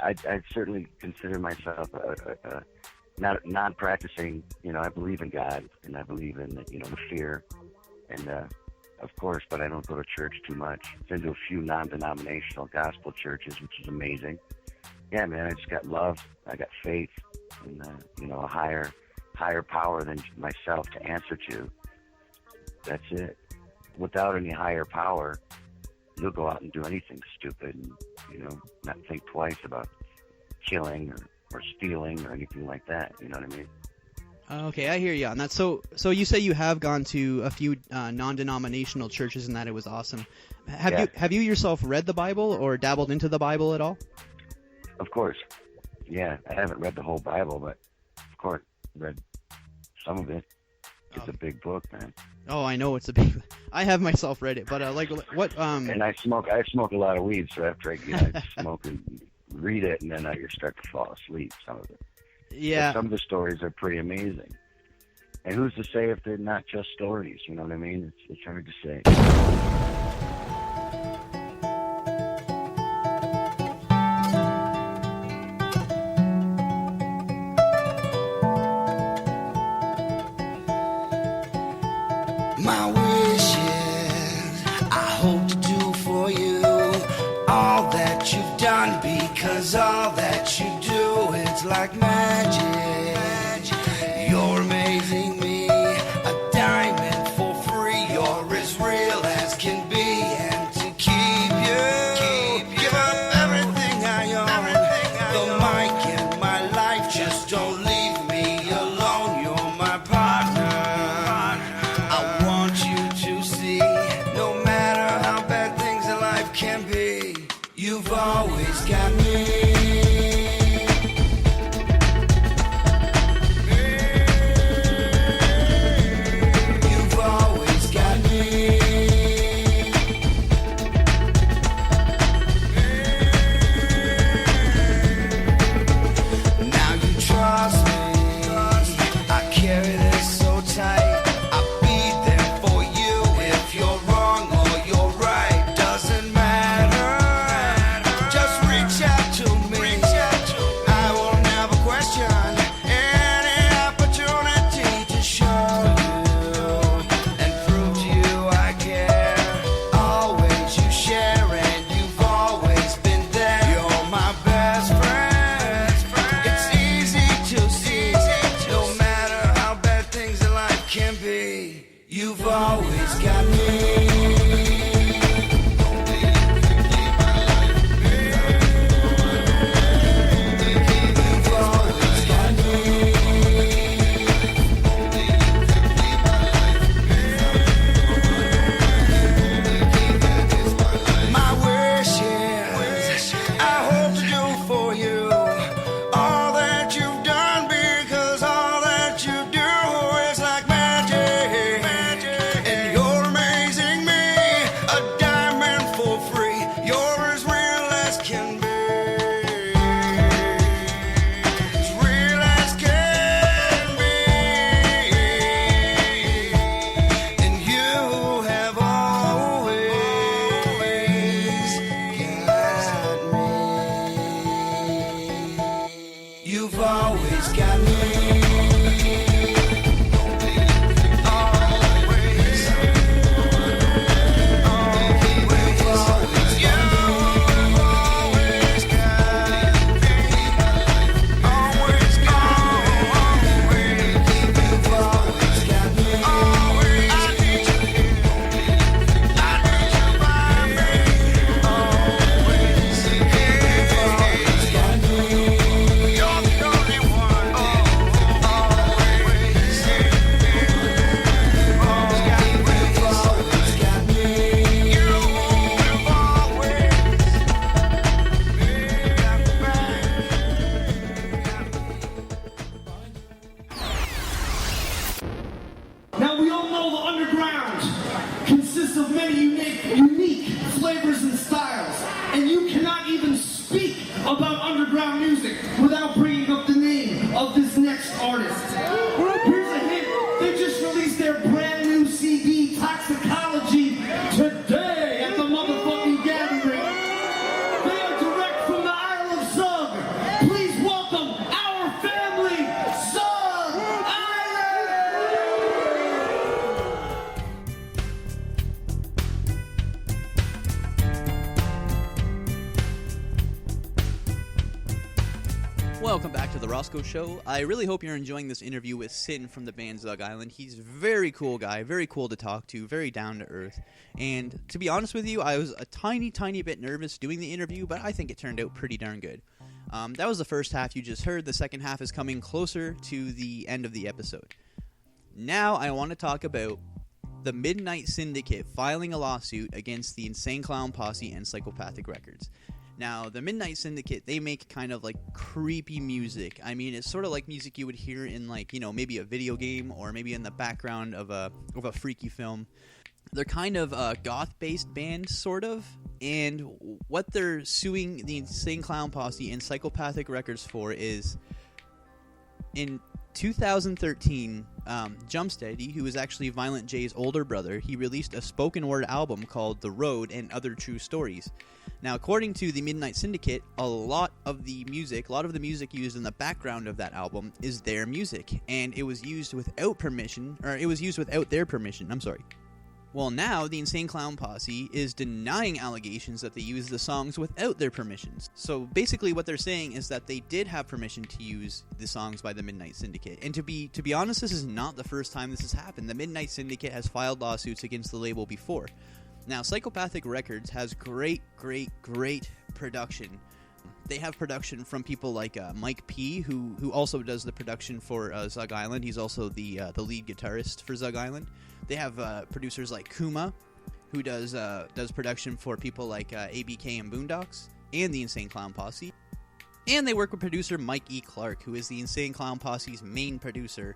I'd certainly consider myself a non-practicing, you know, I believe in God, and I believe in, you know, the fear, and of course, but I don't go to church too much. I've been to a few non-denominational gospel churches, which is amazing. Yeah, man, I just got love, I got faith, and, you know, a higher power than myself to answer to. That's it. Without any higher power, you'll go out and do anything stupid and, you know, not think twice about killing or stealing or anything like that. You know what I mean?
Okay, I hear you on that. So you say you have gone to a few non-denominational churches and that it was awesome. Have you yourself read the Bible or dabbled into the Bible at all?
Of course. Yeah, I haven't read the whole Bible, but of course, read some of it. It's a big book, man.
Oh, I know it's a big. I have myself read it, but like what?
And I smoke a lot of weed, so after I smoke and read it, and then I start to fall asleep. Some of it.
Yeah.
But some of the stories are pretty amazing. And who's to say if they're not just stories? You know what I mean? It's hard to say.
My wishes I hope to do for you
Because all that you do, it's like magic. You're amazing me, a diamond for free. You're as real as can be, and to keep you, give up everything I own. The mic and my life, just don't leave me alone. You're my partner. I want you to see, no matter how bad things in life can be, you've always got me.
Welcome back to the Rosco Show. I really hope you're enjoying this interview with Syn from the band Zug Izland. He's a very cool guy, very cool to talk to, very down to earth. And to be honest with you, I was a tiny bit nervous doing the interview, but I think it turned out pretty darn good. That was the first half you just heard. The second half is coming closer to the end of the episode. Now I want to talk about the Midnight Syndicate filing a lawsuit against the Insane Clown Posse and Psychopathic Records. Now, the Midnight Syndicate, they make kind of like creepy music. I mean, it's sort of like music you would hear in like, you know, maybe a video game or maybe in the background of a freaky film. They're kind of a goth-based band, sort of, and what they're suing the Insane Clown Posse and Psychopathic Records for is, in 2013, Jumpsteady, who is actually Violent J's older brother, he released a spoken word album called The Road and Other True Stories. Now, according to the Midnight Syndicate, a lot of the music used in the background of that album is their music, and it was used without permission, or it was used without their permission, I'm sorry. Well, now the Insane Clown Posse is denying allegations that they used the songs without their permissions. So basically what they're saying is that they did have permission to use the songs by the Midnight Syndicate. And to be honest, this is not the first time this has happened. The Midnight Syndicate has filed lawsuits against the label before. Now, Psychopathic Records has great production. They have production from people like Mike P, who also does the production for Zug Izland. He's also the lead guitarist for Zug Izland. They have producers like Kuma, who does production for people like ABK and Boondocks, and the Insane Clown Posse. And they work with producer Mike E. Clark, who is the Insane Clown Posse's main producer.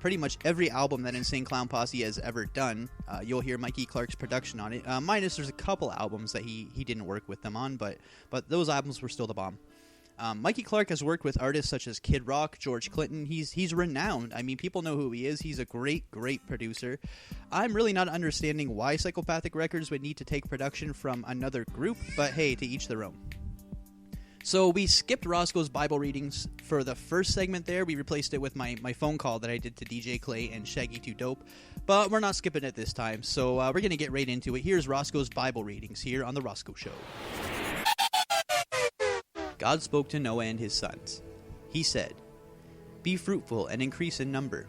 Pretty much every album that Insane Clown Posse has ever done, you'll hear Mike E. Clark's production on it. Minus there's a couple albums that he didn't work with them on, but those albums were still the bomb. Mikey Clark has worked with artists such as Kid Rock, George Clinton. He's renowned. I mean, people know who he is. He's a great producer. I'm really not understanding why Psychopathic Records would need to take production from another group, but hey, to each their own. So we skipped Roscoe's Bible readings for the first segment there. We replaced it with my phone call that I did to DJ Clay and Shaggy 2 Dope. But we're not skipping it this time, so we're going to get right into it. Here's Roscoe's Bible readings here on The Rosco Show. God spoke to Noah and his sons. He said, "Be fruitful and increase in number.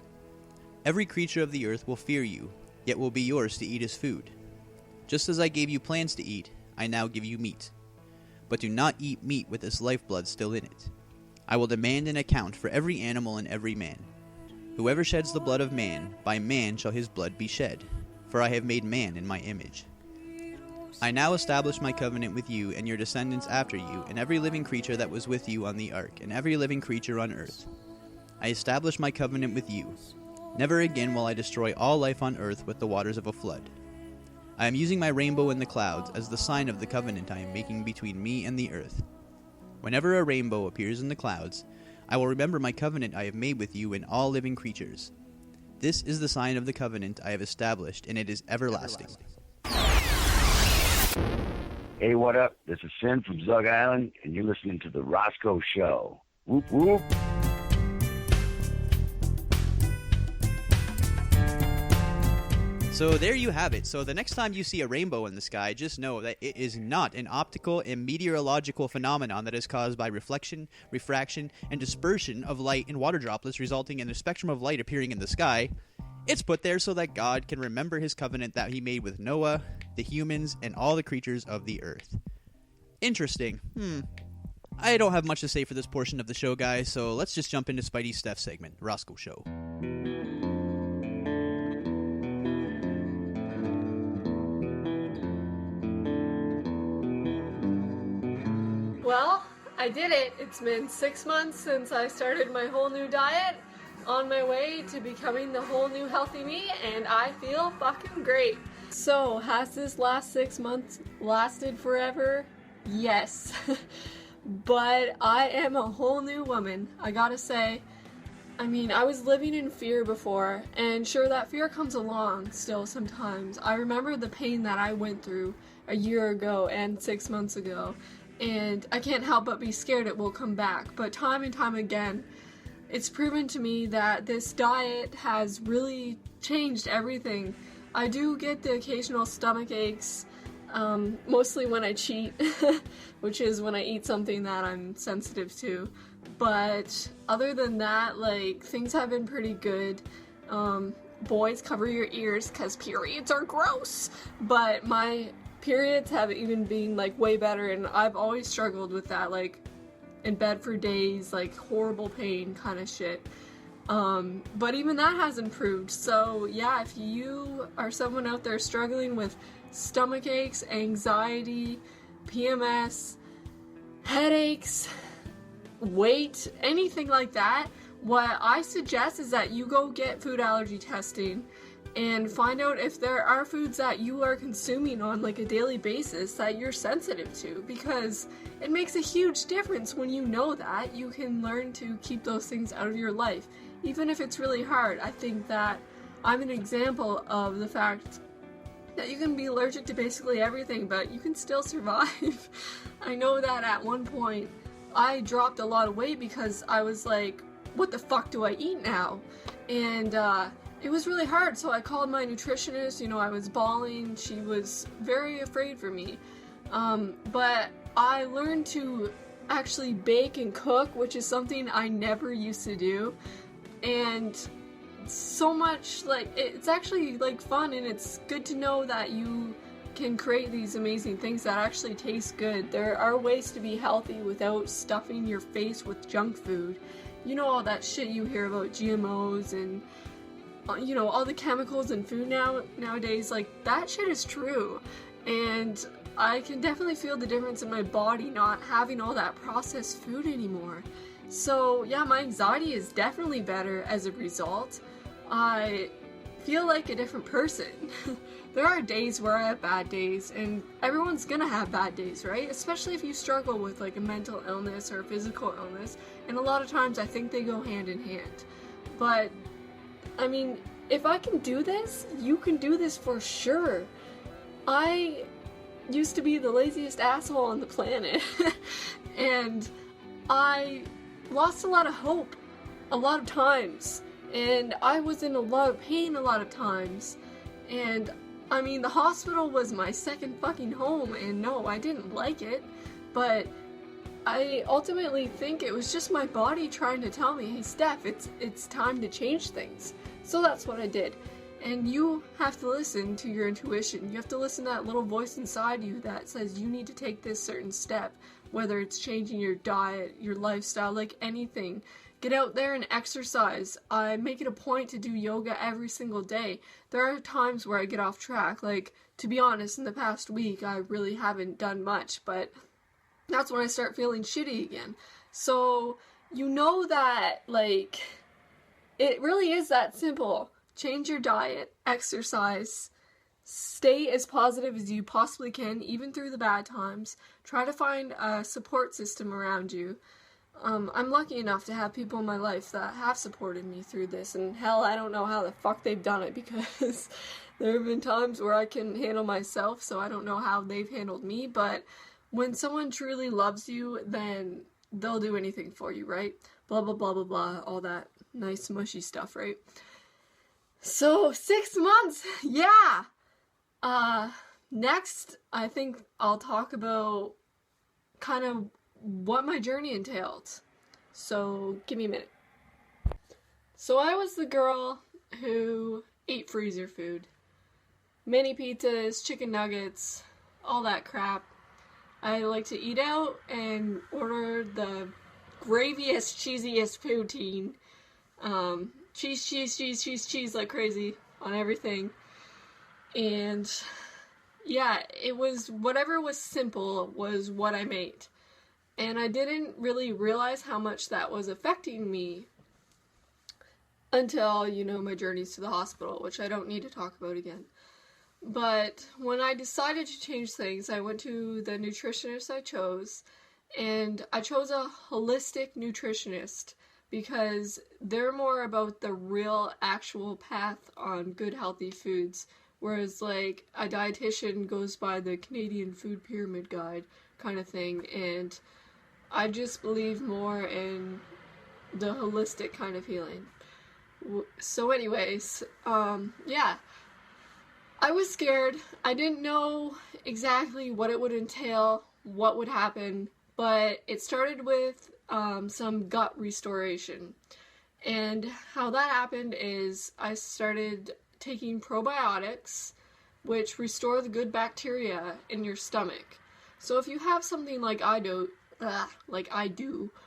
Every creature of the earth will fear you, yet will be yours to eat as food. Just as I gave you plants to eat, I now give you meat. But do not eat meat with its lifeblood still in it. I will demand an account for every animal and every man. Whoever sheds the blood of man, by man shall his blood be shed, for I have made man in my image. I now establish my covenant with you and your descendants after you, and every living creature that was with you on the ark, and every living creature on earth. I establish my covenant with you. Never again will I destroy all life on earth with the waters of a flood. I am using my rainbow in the clouds as the sign of the covenant I am making between me and the earth. Whenever a rainbow appears in the clouds, I will remember my covenant I have made with you and all living creatures. This is the sign of the covenant I have established, and it is everlasting."
Hey, what up? This is Syn from Zug Izland, and you're listening to The Rosco Show. Whoop, whoop.
So there you have it. So the next time you see a rainbow in the sky, just know that it is not an optical and meteorological phenomenon that is caused by reflection, refraction, and dispersion of light and water droplets resulting in a spectrum of light appearing in the sky. It's put there so that God can remember his covenant that he made with Noah, the humans, and all the creatures of the earth. Interesting. I don't have much to say for this portion of the show, guys, so let's just jump into Spidey Steph segment, Rosco Show.
Well, I did it. It's been 6 months since I started my whole new diet, on my way to becoming the whole new healthy me, and I feel fucking great. So, has this last 6 months lasted forever? Yes. But I am a whole new woman, I gotta say. I mean, I was living in fear before, and sure, that fear comes along still sometimes. I remember the pain that I went through a year ago and 6 months ago, and I can't help but be scared it will come back. But time and time again, it's proven to me that this diet has really changed everything. I do get the occasional stomach aches, mostly when I cheat, which is when I eat something that I'm sensitive to. But other than that, like, things have been pretty good. Boys, cover your ears, because periods are gross. But my periods have even been, like, way better, and I've always struggled with that, like, in bed for days, like, horrible pain kind of shit. But even that has improved. So, yeah, if you are someone out there struggling with stomach aches, anxiety, PMS, headaches, weight, anything like that, what I suggest is that you go get food allergy testing and find out if there are foods that you are consuming on like a daily basis that you're sensitive to, because it makes a huge difference when you know that. You can learn to keep those things out of your life, even if it's really hard. I think that I'm an example of the fact that you can be allergic to basically everything, but you can still survive. I know that at one point I dropped a lot of weight because I was like, what the fuck do I eat now? And it was really hard, so I called my nutritionist. You know, I was bawling. She was very afraid for me. But I learned to actually bake and cook, which is something I never used to do. And so much, like, it's actually, like, fun, and it's good to know that you can create these amazing things that actually taste good. There are ways to be healthy without stuffing your face with junk food. You know, all that shit you hear about GMOs and, you know, all the chemicals in food nowadays, like, that shit is true. And I can definitely feel the difference in my body not having all that processed food anymore. So yeah, my anxiety is definitely better as a result. I feel like a different person. There are days where I have bad days, and everyone's gonna have bad days, right? Especially if you struggle with like a mental illness or a physical illness, and a lot of times I think they go hand in hand. But, I mean, if I can do this, you can do this for sure. I used to be the laziest asshole on the planet, and I lost a lot of hope a lot of times, and I was in a lot of pain a lot of times, and I mean, the hospital was my second fucking home, and no, I didn't like it, but I ultimately think it was just my body trying to tell me, hey Steph, it's time to change things. So that's what I did. And you have to listen to your intuition. You have to listen to that little voice inside you that says you need to take this certain step, whether it's changing your diet, your lifestyle, like anything. Get out there and exercise. I make it a point to do yoga every single day. There are times where I get off track. Like, to be honest, in the past week, I really haven't done much, but that's when I start feeling shitty again. So, you know that, like, it really is that simple. Change your diet, exercise, stay as positive as you possibly can, even through the bad times. Try to find a support system around you. I'm lucky enough to have people in my life that have supported me through this, and hell, I don't know how the fuck they've done it, because there have been times where I couldn't handle myself, so I don't know how they've handled me, but when someone truly loves you, then they'll do anything for you, right? Blah, blah, blah, blah, blah, all that nice mushy stuff, right? So, 6 months, yeah! Next, I think I'll talk about kind of what my journey entailed. So, give me a minute. So, I was the girl who ate freezer food. Mini pizzas, chicken nuggets, all that crap. I like to eat out and order the graviest, cheesiest poutine. Cheese like crazy on everything. And yeah, it was whatever was simple was what I made. And I didn't really realize how much that was affecting me until, you know, my journeys to the hospital, which I don't need to talk about again. But when I decided to change things, I went to the nutritionist I chose, and I chose a holistic nutritionist because they're more about the real, actual path on good, healthy foods, whereas, like, a dietitian goes by the Canadian Food Pyramid Guide kind of thing, and I just believe more in the holistic kind of healing. So anyways, yeah. I was scared. I didn't know exactly what it would entail, what would happen, but it started with some gut restoration. And how that happened is I started taking probiotics, which restore the good bacteria in your stomach. So if you have something like I do,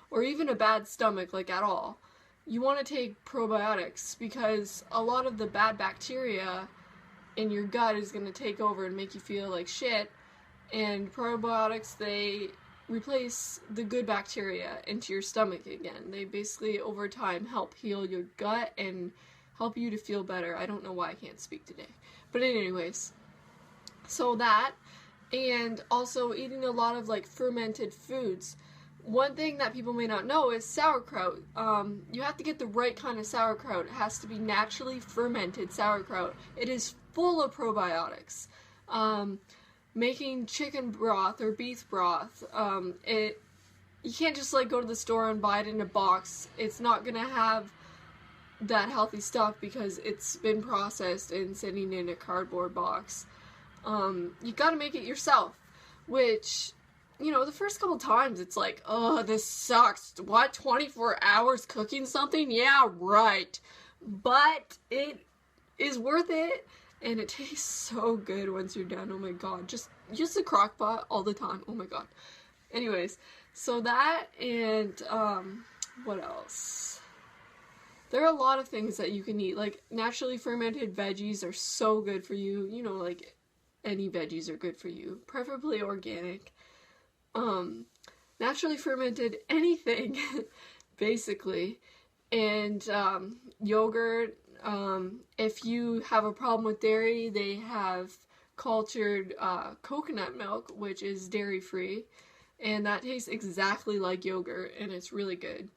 or even a bad stomach, like at all, you want to take probiotics because a lot of the bad bacteria in your gut is going to take over and make you feel like shit, and probiotics, they replace the good bacteria into your stomach again. They basically, over time, help heal your gut and help you to feel better. I don't know why I can't speak today. But anyways, so that, and also eating a lot of, like, fermented foods. One thing that people may not know is sauerkraut. You have to get the right kind of sauerkraut. It has to be naturally fermented sauerkraut. It is full of probiotics. Making chicken broth or beef broth, you can't just, like, go to the store and buy it in a box. It's not gonna have that healthy stuff because it's been processed and sitting in a cardboard box. You gotta make it yourself, which, you know, the first couple times it's like, oh, this sucks. What, 24 hours cooking something? Yeah, right. But it is worth it, and it tastes so good once you're done. Oh my god, just use the crock pot all the time. Oh my god. Anyways, so that, and what else? There are a lot of things that you can eat. Like, naturally fermented veggies are so good for you. You know, like, any veggies are good for you. Preferably organic. Naturally fermented anything, basically. And yogurt. If you have a problem with dairy, they have cultured coconut milk, which is dairy-free. And that tastes exactly like yogurt, and it's really good.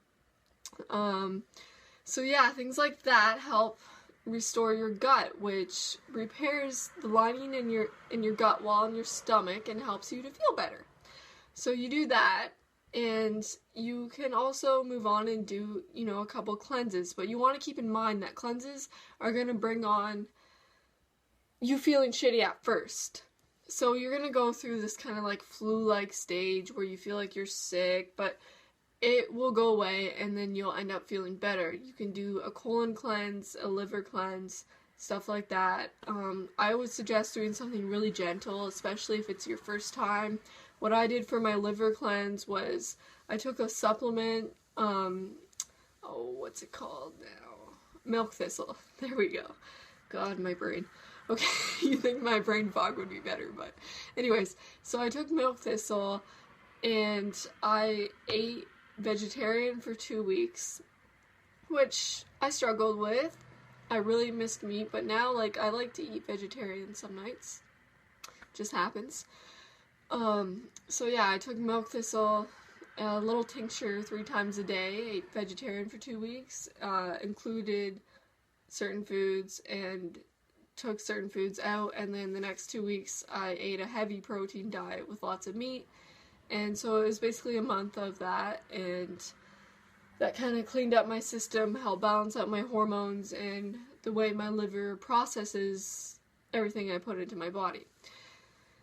So yeah, things like that help restore your gut, which repairs the lining in your gut wall in your stomach and helps you to feel better. So you do that, and you can also move on and do, you know, a couple cleanses, but you want to keep in mind that cleanses are going to bring on you feeling shitty at first. So you're going to go through this kind of like flu-like stage where you feel like you're sick, but it will go away, and then you'll end up feeling better. You can do a colon cleanse, a liver cleanse, stuff like that. I would suggest doing something really gentle, especially if it's your first time. What I did for my liver cleanse was I took a supplement, what's it called now? Milk thistle. There we go. God, my brain. Okay, you think my brain fog would be better, but anyways, so I took milk thistle, and I ate vegetarian for 2 weeks, which I struggled with. I really missed meat, but now, like, I like to eat vegetarian some nights. Just happens. So yeah, I took milk thistle, a little tincture 3 times a day, ate vegetarian for 2 weeks, included certain foods and took certain foods out, and then the next 2 weeks I ate a heavy protein diet with lots of meat. And so it was basically a month of that, and that kind of cleaned up my system, helped balance out my hormones and the way my liver processes everything I put into my body.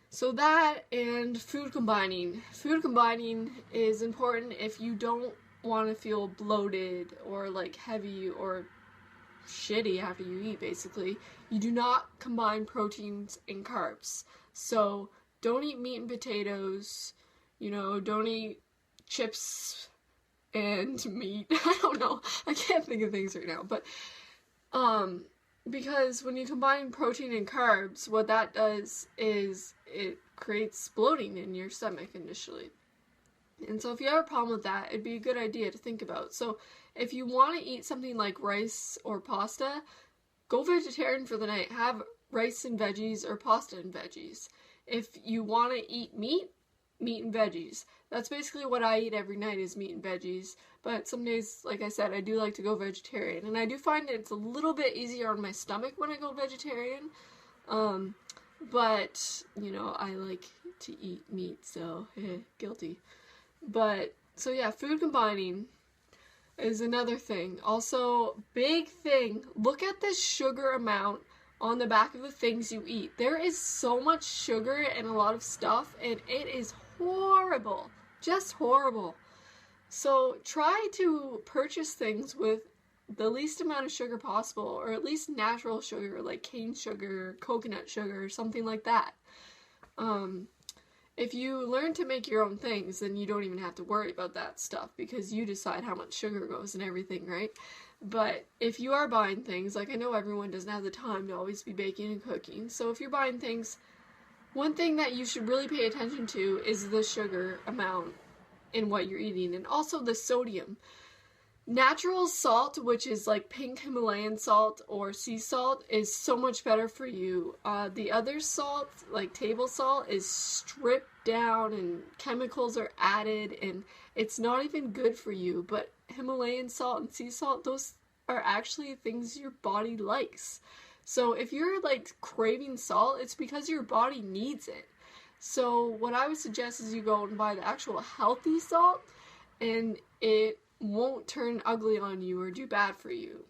So that and food combining. Food combining is important if you don't want to feel bloated or like heavy or shitty after you eat, basically. You do not combine proteins and carbs. So don't eat meat and potatoes. You know, don't eat chips and meat. I don't know. I can't think of things right now. But, because when you combine protein and carbs, what that does is it creates bloating in your stomach initially. And so if you have a problem with that, it'd be a good idea to think about. So if you want to eat something like rice or pasta, go vegetarian for the night. Have rice and veggies or pasta and veggies. If you want to eat meat and veggies. That's basically what I eat every night is meat and veggies. But some days, like I said, I do like to go vegetarian. And I do find it's a little bit easier on my stomach when I go vegetarian. But, you know, I like to eat meat, so guilty. But, so yeah, food combining is another thing. Also, big thing, look at the sugar amount on the back of the things you eat. There is so much sugar and a lot of stuff, and it is horrible. Just horrible. So try to purchase things with the least amount of sugar possible, or at least natural sugar, like cane sugar, coconut sugar, something like that. If you learn to make your own things, then you don't even have to worry about that stuff, because you decide how much sugar goes and everything, right? But if you are buying things, like I know everyone doesn't have the time to always be baking and cooking, so if you're buying things, one thing that you should really pay attention to is the sugar amount in what you're eating, and also the sodium. Natural salt, which is like pink Himalayan salt or sea salt, is so much better for you. The other salt, like table salt, is stripped down and chemicals are added, and it's not even good for you. But Himalayan salt and sea salt, those are actually things your body likes. So if you're like craving salt, it's because your body needs it. So what I would suggest is you go and buy the actual healthy salt, and it won't turn ugly on you or do bad for you.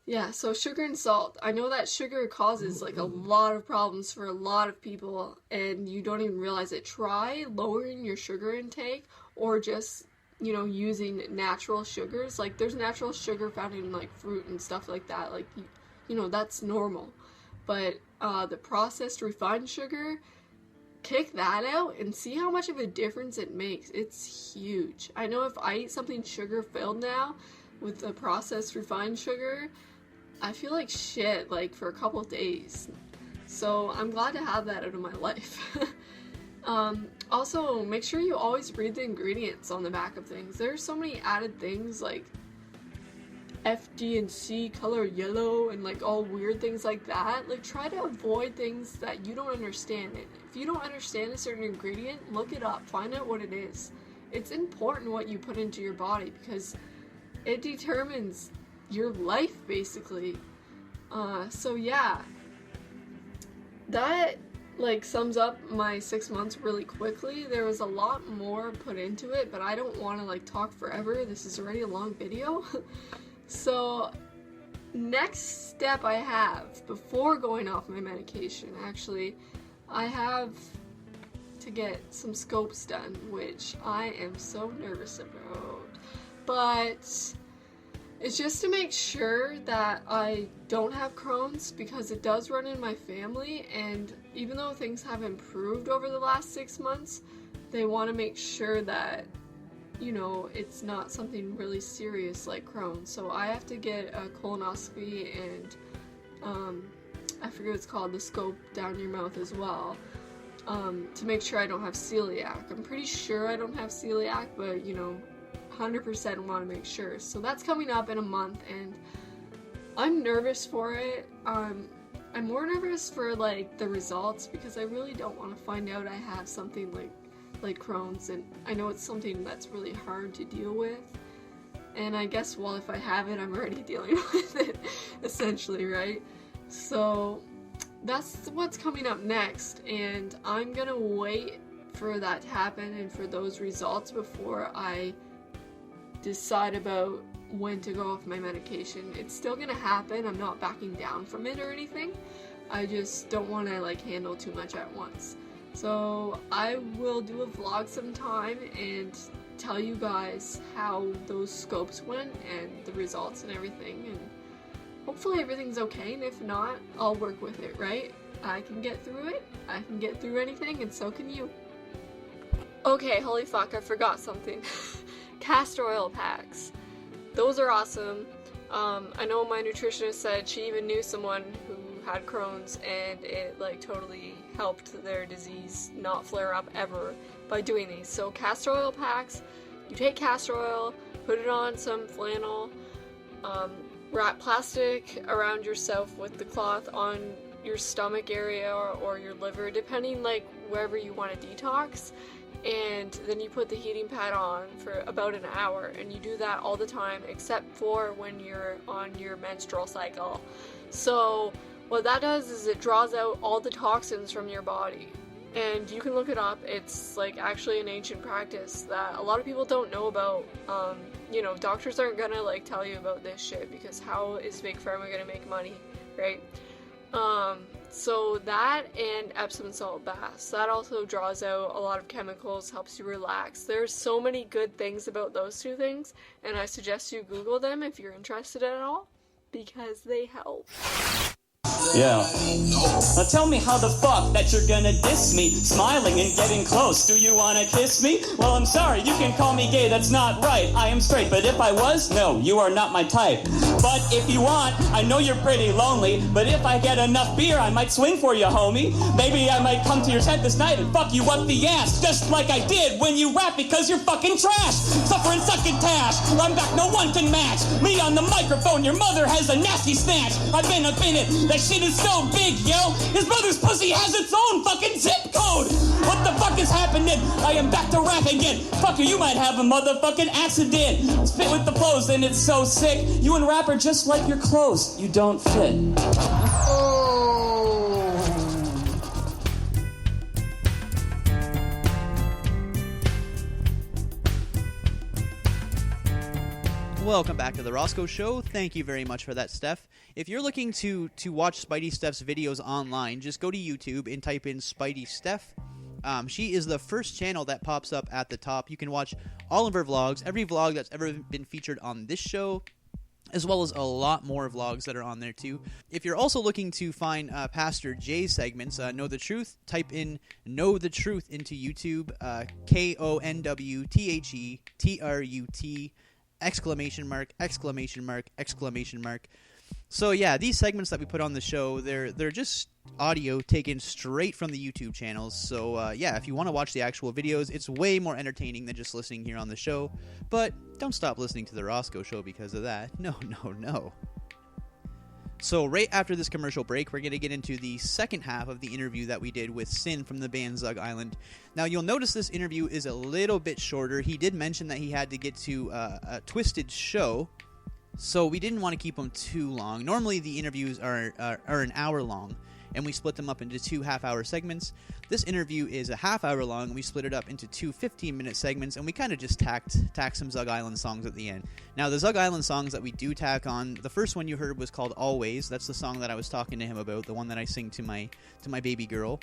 Yeah, so sugar and salt. I know that sugar causes like a lot of problems for a lot of people, and you don't even realize it. Try lowering your sugar intake, or just, you know, using natural sugars. Like, there's natural sugar found in like fruit and stuff like that. Like, you know, that's normal. But the processed refined sugar, kick that out and see how much of a difference it makes. It's huge. I know if I eat something sugar filled now with the processed refined sugar, I feel like shit, like, for a couple days. So I'm glad to have that out of my life. Also, make sure you always read the ingredients on the back of things. There's so many added things like F, D, and C color yellow and like all weird things like that. Like, try to avoid things that you don't understand. If you don't understand a certain ingredient, look it up, find out what it is. It's important what you put into your body because it determines your life, basically. So yeah, that like sums up my 6 months really quickly. There was a lot more put into it, but I don't want to like talk forever. This is already a long video. So next step I have before going off my medication, actually, I have to get some scopes done, which I am so nervous about. But it's just to make sure that I don't have Crohn's, because it does run in my family, and even though things have improved over the last 6 months, they want to make sure that, you know, it's not something really serious like Crohn's. So I have to get a colonoscopy and I forget what it's called, the scope down your mouth as well, to make sure I don't have celiac. I'm pretty sure I don't have celiac, but you know, 100% want to make sure. So that's coming up in a month, and I'm nervous for it. I'm more nervous for like the results, because I really don't want to find out I have something like Crohn's, and I know it's something that's really hard to deal with. And I guess, well, if I have it, I'm already dealing with it, essentially, right? So that's what's coming up next, and I'm gonna wait for that to happen and for those results before I decide about when to go off my medication. It's still gonna happen. I'm not backing down from it or anything. I just don't want to like handle too much at once. So I will do a vlog sometime and tell you guys how those scopes went and the results and everything, and hopefully everything's okay, and if not, I'll work with it, right? I can get through it, I can get through anything, and so can you. Okay, holy fuck, I forgot something. Castor oil packs. Those are awesome. I know my nutritionist said she even knew someone who had Crohn's, and it like totally helped their disease not flare up ever by doing these. So castor oil packs, you take castor oil, put it on some flannel, wrap plastic around yourself with the cloth on your stomach area or your liver, depending like wherever you want to detox, and then you put the heating pad on for about an hour, and you do that all the time except for when you're on your menstrual cycle. So what that does is it draws out all the toxins from your body, and you can look it up. It's like actually an ancient practice that a lot of people don't know about. You know, doctors aren't gonna like tell you about this shit, because how is Big Pharma gonna make money, right? So that and Epsom salt baths, that also draws out a lot of chemicals, helps you relax. There's so many good things about those two things, and I suggest you Google them if you're interested at all, because they help.
Yeah. Now tell me how the fuck that you're gonna diss me, smiling and getting close. Do you wanna kiss me? Well, I'm sorry, you can call me gay, that's not right. I am straight, but if I was, no, you are not my type. But if you want, I know you're pretty lonely, but if I get enough beer, I might swing for you, homie. Maybe I might come to your tent this night and fuck you up the ass, just like I did when you rap, because you're fucking trash. Suffering succotash, I'm back, no one can match me on the microphone. Your mother has a nasty snatch. I've been up in it, that shit is so big, yo. His brother's pussy has its own fucking zip code. What the fuck is happening? I am back to rap again. Fucker, you might have a motherfucking accident. Spit with the flows and it's so sick. You and rap are just like your clothes. You don't fit.
Welcome back to the Rosco Show. Thank you very much for that, Steph. If you're looking to watch Spidey Steph's videos online, just go to YouTube and type in Spidey Steph. She is the first channel that pops up at the top. You can watch all of her vlogs, every vlog that's ever been featured on this show, as well as a lot more vlogs that are on there too. If you're also looking to find Pastor Jay's segments, Know the Truth, type in Know the Truth into YouTube, KONWTHETRUT, exclamation mark, exclamation mark, exclamation mark. So yeah, these segments that we put on the show, they're just audio taken straight from the YouTube channels. So yeah, if you want to watch the actual videos, it's way more entertaining than just listening here on the show. But don't stop listening to the Rosco Show because of that. No, no, no. So right after this commercial break, we're going to get into the second half of the interview that we did with Syn from the band Zug Izland. Now, you'll notice this interview is a little bit shorter. He did mention that he had to get to a Twisted show, so we didn't want to keep them too long. Normally, the interviews are an hour long, and we split them up into 2 half-hour segments. This interview is a half-hour long, and we split it up into 2 15-minute segments, and we kind of just tacked some Zug Izland songs at the end. Now, the Zug Izland songs that we do tack on, the first one you heard was called Always. That's the song that I was talking to him about, the one that I sing to my baby girl.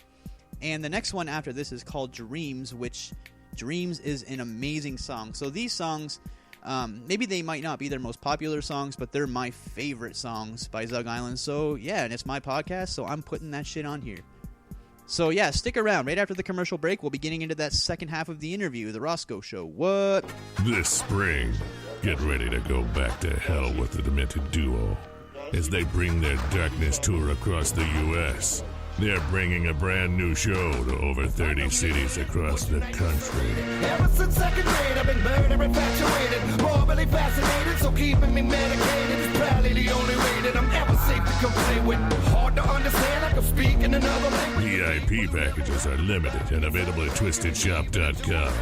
And the next one after this is called Dreams, which Dreams is an amazing song. So these songs, maybe they might not be their most popular songs, but they're my favorite songs by Zug Izland. So yeah, and it's my podcast, so I'm putting that shit on here. So yeah, stick around. Right after the commercial break, we'll be getting into that second half of the interview, the Rosco Show. What?
This spring, get ready to go back to hell with the Demented Duo as they bring their darkness tour across the U.S. They're bringing a brand new show to over 30 cities across the country.
Ever since second grade, I've been burned and infatuated, morbidly fascinated, so keeping me medicated is probably the only way that I'm ever safe to complain with. Hard to understand, I can speak in another language.
VIP packages are limited and available at twistedshop.com.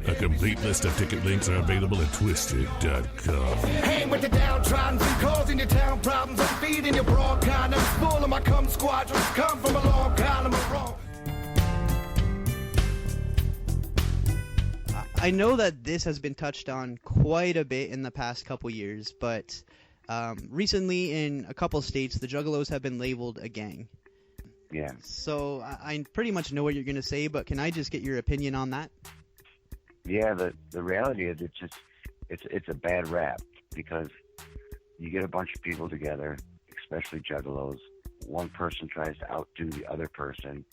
A complete list of ticket links are available at twisted.com.
Hang with the downtrodden, causing your town problems. I'm feeding your broad condoms, full of my cum squadrons, come from a long column of wrong.
I know that this has been touched on quite a bit in the past couple years, but recently in a couple states, the Juggalos have been labeled a gang.
Yeah.
So I pretty much know what you're going to say, but can I just get your opinion on that?
Yeah, the reality is it's a bad rap because you get a bunch of people together, especially Juggalos. One person tries to outdo the other person,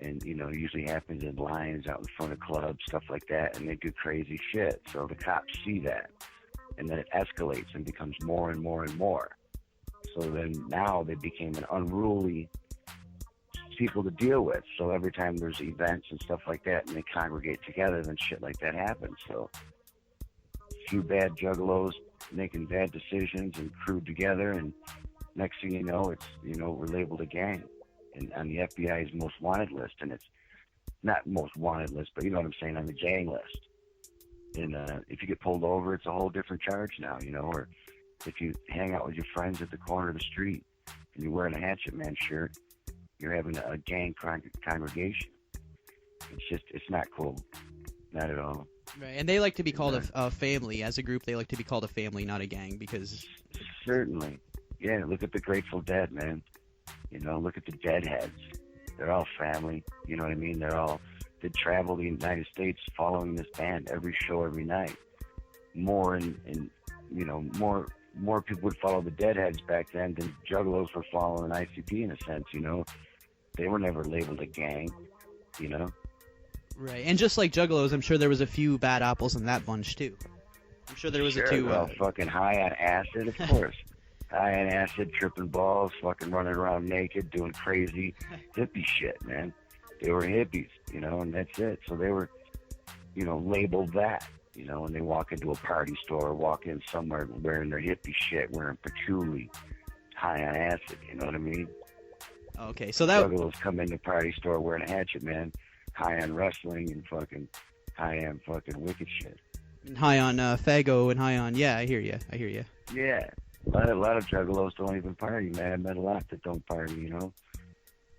and it usually happens in lines out in front of clubs, stuff like that, and they do crazy shit. So the cops see that, and then it escalates and becomes more and more and more. So then now they became an unruly people to deal with. So every time there's events and stuff like that, and they congregate together, then shit like that happens. So a few bad Juggalos making bad decisions and crewed together, and next thing you know, we're labeled a gang and on the FBI's most wanted list, and it's not most wanted list, but you know what I'm saying, on the gang list. And if you get pulled over, it's a whole different charge now, or if you hang out with your friends at the corner of the street and you're wearing a Hatchet Man shirt, you're having a gang congregation. It's not cool, not at all.
Right, and they like to be called a family. As a group, they like to be called a family, not a gang, because...
Certainly. Yeah, look at the Grateful Dead, man. Look at the Deadheads. They're all family, you know what I mean? They travel the United States following this band every show, every night. More people would follow the Deadheads back then than Juggalos were following ICP in a sense, They were never labeled a gang,
Right, and just like Juggalos, I'm sure there was a few bad apples in that bunch, too. I'm sure there was a few...
fucking high on acid, of course. High on acid, tripping balls, fucking running around naked, doing crazy hippie shit, man. They were hippies, and that's it. So they were, labeled that, and they walk into a party store, walk in somewhere wearing their hippie shit, wearing patchouli, high on acid, you know what I mean?
Okay, so that...
Juggalos come in the party store wearing a Hatchet Man, high on wrestling and fucking high on fucking wicked shit.
And high on Fago and high on... Yeah, I hear you.
Yeah. A lot of Juggalos don't even party, man. I met a lot that don't party,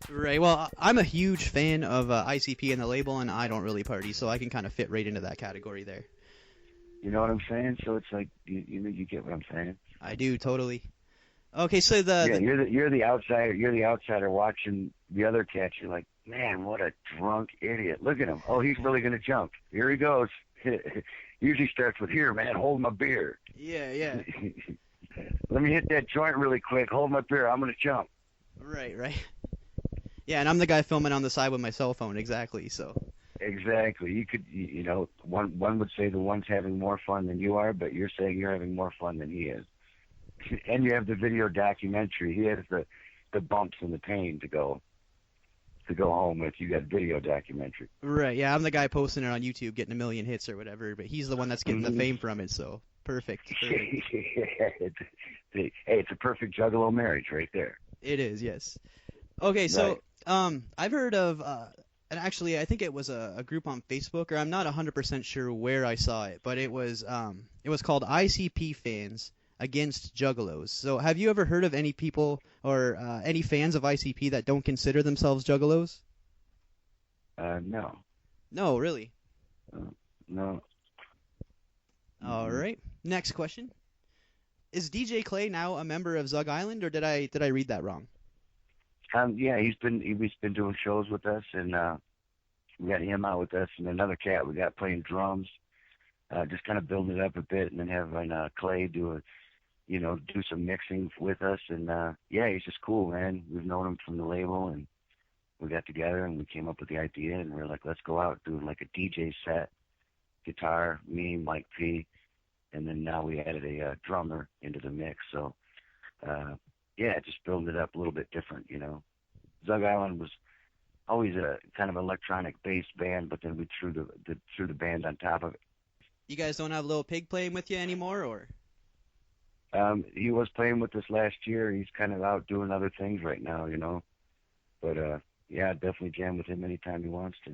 Right, well, I'm a huge fan of ICP and the label, and I don't really party, so I can kind of fit right into that category there.
You know what I'm saying? So it's like you get what I'm saying.
I do totally. Okay, so
you're the outsider. You're the outsider watching the other cats. You're like, man, what a drunk idiot! Look at him. Oh, he's really gonna jump. Here he goes. Usually starts with, here, man, hold my beer.
Yeah.
Let me hit that joint really quick. Hold my beer. I'm gonna jump.
Right. Yeah, and I'm the guy filming on the side with my cell phone. Exactly. So.
Exactly. You could, one would say the one's having more fun than you are, but you're saying you're having more fun than he is. And you have the video documentary. He has the bumps and the pain to go home with. You got video documentary.
Right. Yeah, I'm the guy posting it on YouTube, getting 1 million hits or whatever. But he's the one that's getting the fame from it. So perfect.
Hey, it's a perfect Juggalo marriage right there.
It is. Yes. Okay. So I've heard of. And actually, I think it was a group on Facebook, or I'm not 100% sure where I saw it, but it was called ICP Fans Against Juggalos. So have you ever heard of any people or any fans of ICP that don't consider themselves Juggalos?
No.
No, really?
No.
All right. Next question. Is DJ Clay now a member of Zug Island, or did I read that wrong?
Yeah, he's been doing shows with us, and we got him out with us, and another cat we got playing drums, just kind of building it up a bit, and then having Clay do some mixing with us, and yeah, he's just cool, man. We've known him from the label, and we got together and we came up with the idea, and we were like, let's go out doing like a DJ set, guitar, me, Mike P, and then now we added a drummer into the mix, so. Yeah, just building it up a little bit different, Zug Island was always a kind of electronic-based band, but then we threw the band on top of it.
You guys don't have Lil Pig playing with you anymore, or?
He was playing with us last year. He's kind of out doing other things right now, But yeah, definitely jam with him anytime he wants to.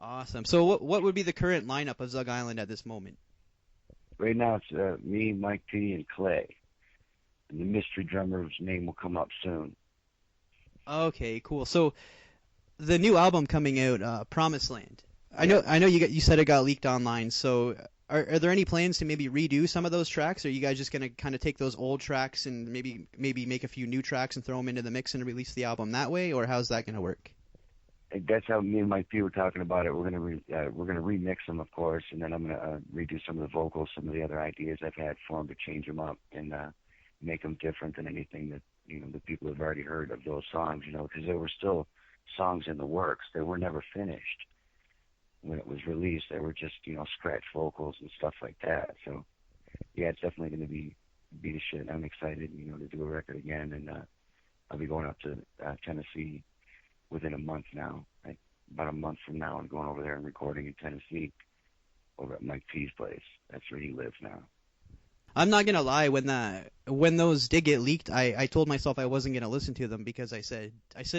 Awesome. So what would be the current lineup of Zug Island at this moment?
Right now it's me, Mike P, and Clay. And the mystery drummer's name will come up soon.
Okay, cool. So the new album coming out, Promised Land. I know you said it got leaked online. So are there any plans to maybe redo some of those tracks? Or are you guys just gonna kind of take those old tracks and maybe make a few new tracks and throw them into the mix and release the album that way? Or how's that gonna work?
That's how me and Mike P were talking about it. We're gonna remix them, of course, and then I'm gonna redo some of the vocals, some of the other ideas I've had for them to change them up and make them different than anything that the people have already heard of those songs. Because there were still songs in the works. They were never finished when it was released. They were just scratch vocals and stuff like that. So yeah, it's definitely going to be the shit. I'm excited, to do a record again, and I'll be going up to Tennessee within a month now. About a month from now, I'm going over there and recording in Tennessee over at Mike P's place. That's where he lives now.
I'm not gonna lie, when those did get leaked, I told myself I wasn't gonna listen to them because I said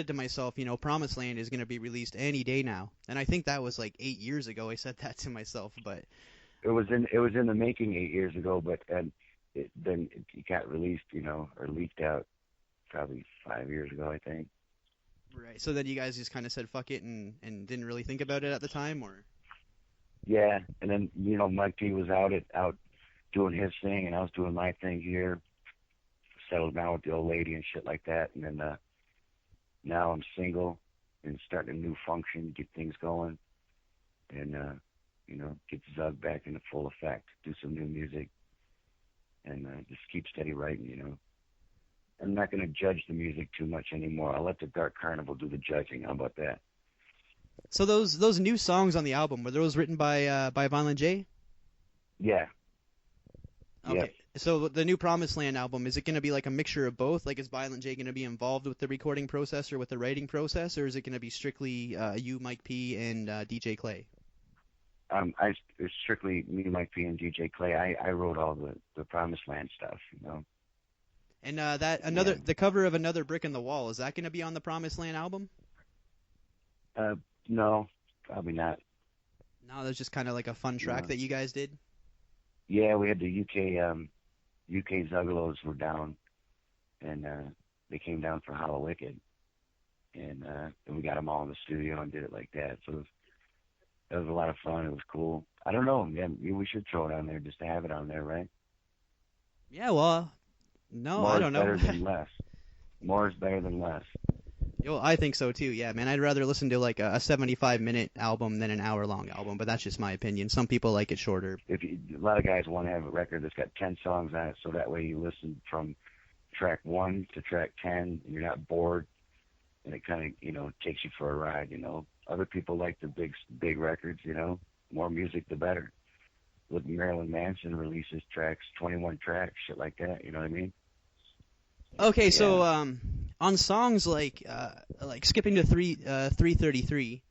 to myself, Promised Land is gonna be released any day now, and I think that was like 8 years ago. I said that to myself, but
it was in the making 8 years ago, but then it got released, or leaked out probably 5 years ago, I think.
Right. So then you guys just kind of said fuck it and didn't really think about it at the time, or?
Yeah, and then Mike P was out doing his thing, and I was doing my thing here, settled down with the old lady and shit like that, and then now I'm single and starting a new function, get things going, and get Zug back into full effect, do some new music, and just keep steady writing. I'm not going to judge the music too much anymore. I'll let the Dark Carnival do the judging. How about that?
So those new songs on the album, were those written by Violent J?
Yeah.
Okay.
Yep.
So the new Promised Land album, is it going to be like a mixture of both? Like, is Violent J going to be involved with the recording process or with the writing process, or is it going to be strictly you, Mike P, and DJ Clay?
It's strictly me, Mike P, and DJ Clay. I wrote all the Promised Land stuff,
And the cover of Another Brick in the Wall, is that going to be on the Promised Land album?
No, probably not.
No, that's just kind of like a fun track that you guys did?
Yeah, we had the UK Juggalos were down, and they came down for Hollow Wicked, and we got them all in the studio and did it like that. So It was a lot of fun. It was cool. I don't know. Yeah, we should throw it on there just to have it on there, right?
Yeah, well, no,
More
I don't
is better
know.
than less. More is better than less.
Yo, I think so too. Yeah, man, I'd rather listen to like a 75-minute album than an hour-long album, but that's just my opinion. Some people like it shorter.
A lot of guys want to have a record that's got 10 songs on it, so that way you listen from track 1 to track 10, and you're not bored, and it kind of, takes you for a ride, Other people like the big records, more music the better. Look, Marilyn Manson releases tracks, 21 tracks, shit like that, you know what I mean?
Okay, so on songs like skipping to 333,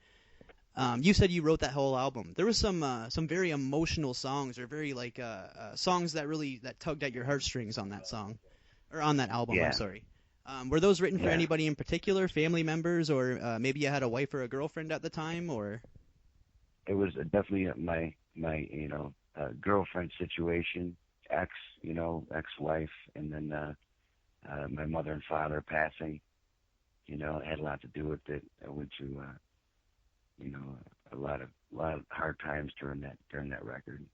you said you wrote that whole album. There was some very emotional songs, or very songs that tugged at your heartstrings on that song, or on that album.
Yeah.
I'm sorry. Were those written for
Yeah.
anybody in particular, family members, or maybe you had a wife or a girlfriend at the time, or?
It was definitely my girlfriend situation, ex-wife, and then my mother and father passing. It had a lot to do with it. I went through, a lot of hard times during that record.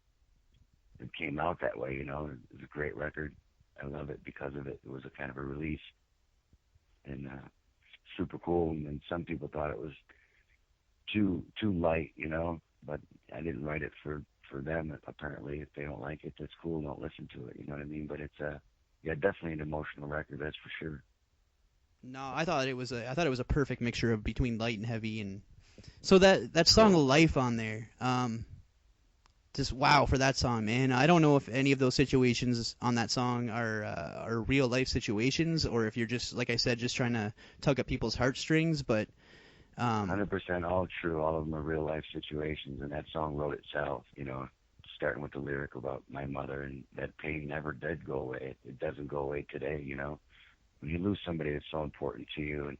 It came out that way, It was a great record. I love it because of it. It was a kind of a release, and super cool. And then some people thought it was too light, but I didn't write it for them. Apparently, if they don't like it, that's cool. Don't listen to it. You know what I mean? But it's definitely an emotional record. That's for sure.
No, I thought it was a perfect mixture of between light and heavy, and so that song "Life" on there, just wow for that song, man. I don't know if any of those situations on that song are real life situations, or if you're just, like I said, just trying to tug at people's heartstrings, but
100% all true. All of them are real life situations, and that song wrote itself. Starting with the lyric about my mother, and that pain never did go away. It doesn't go away today. When you lose somebody that's so important to you, and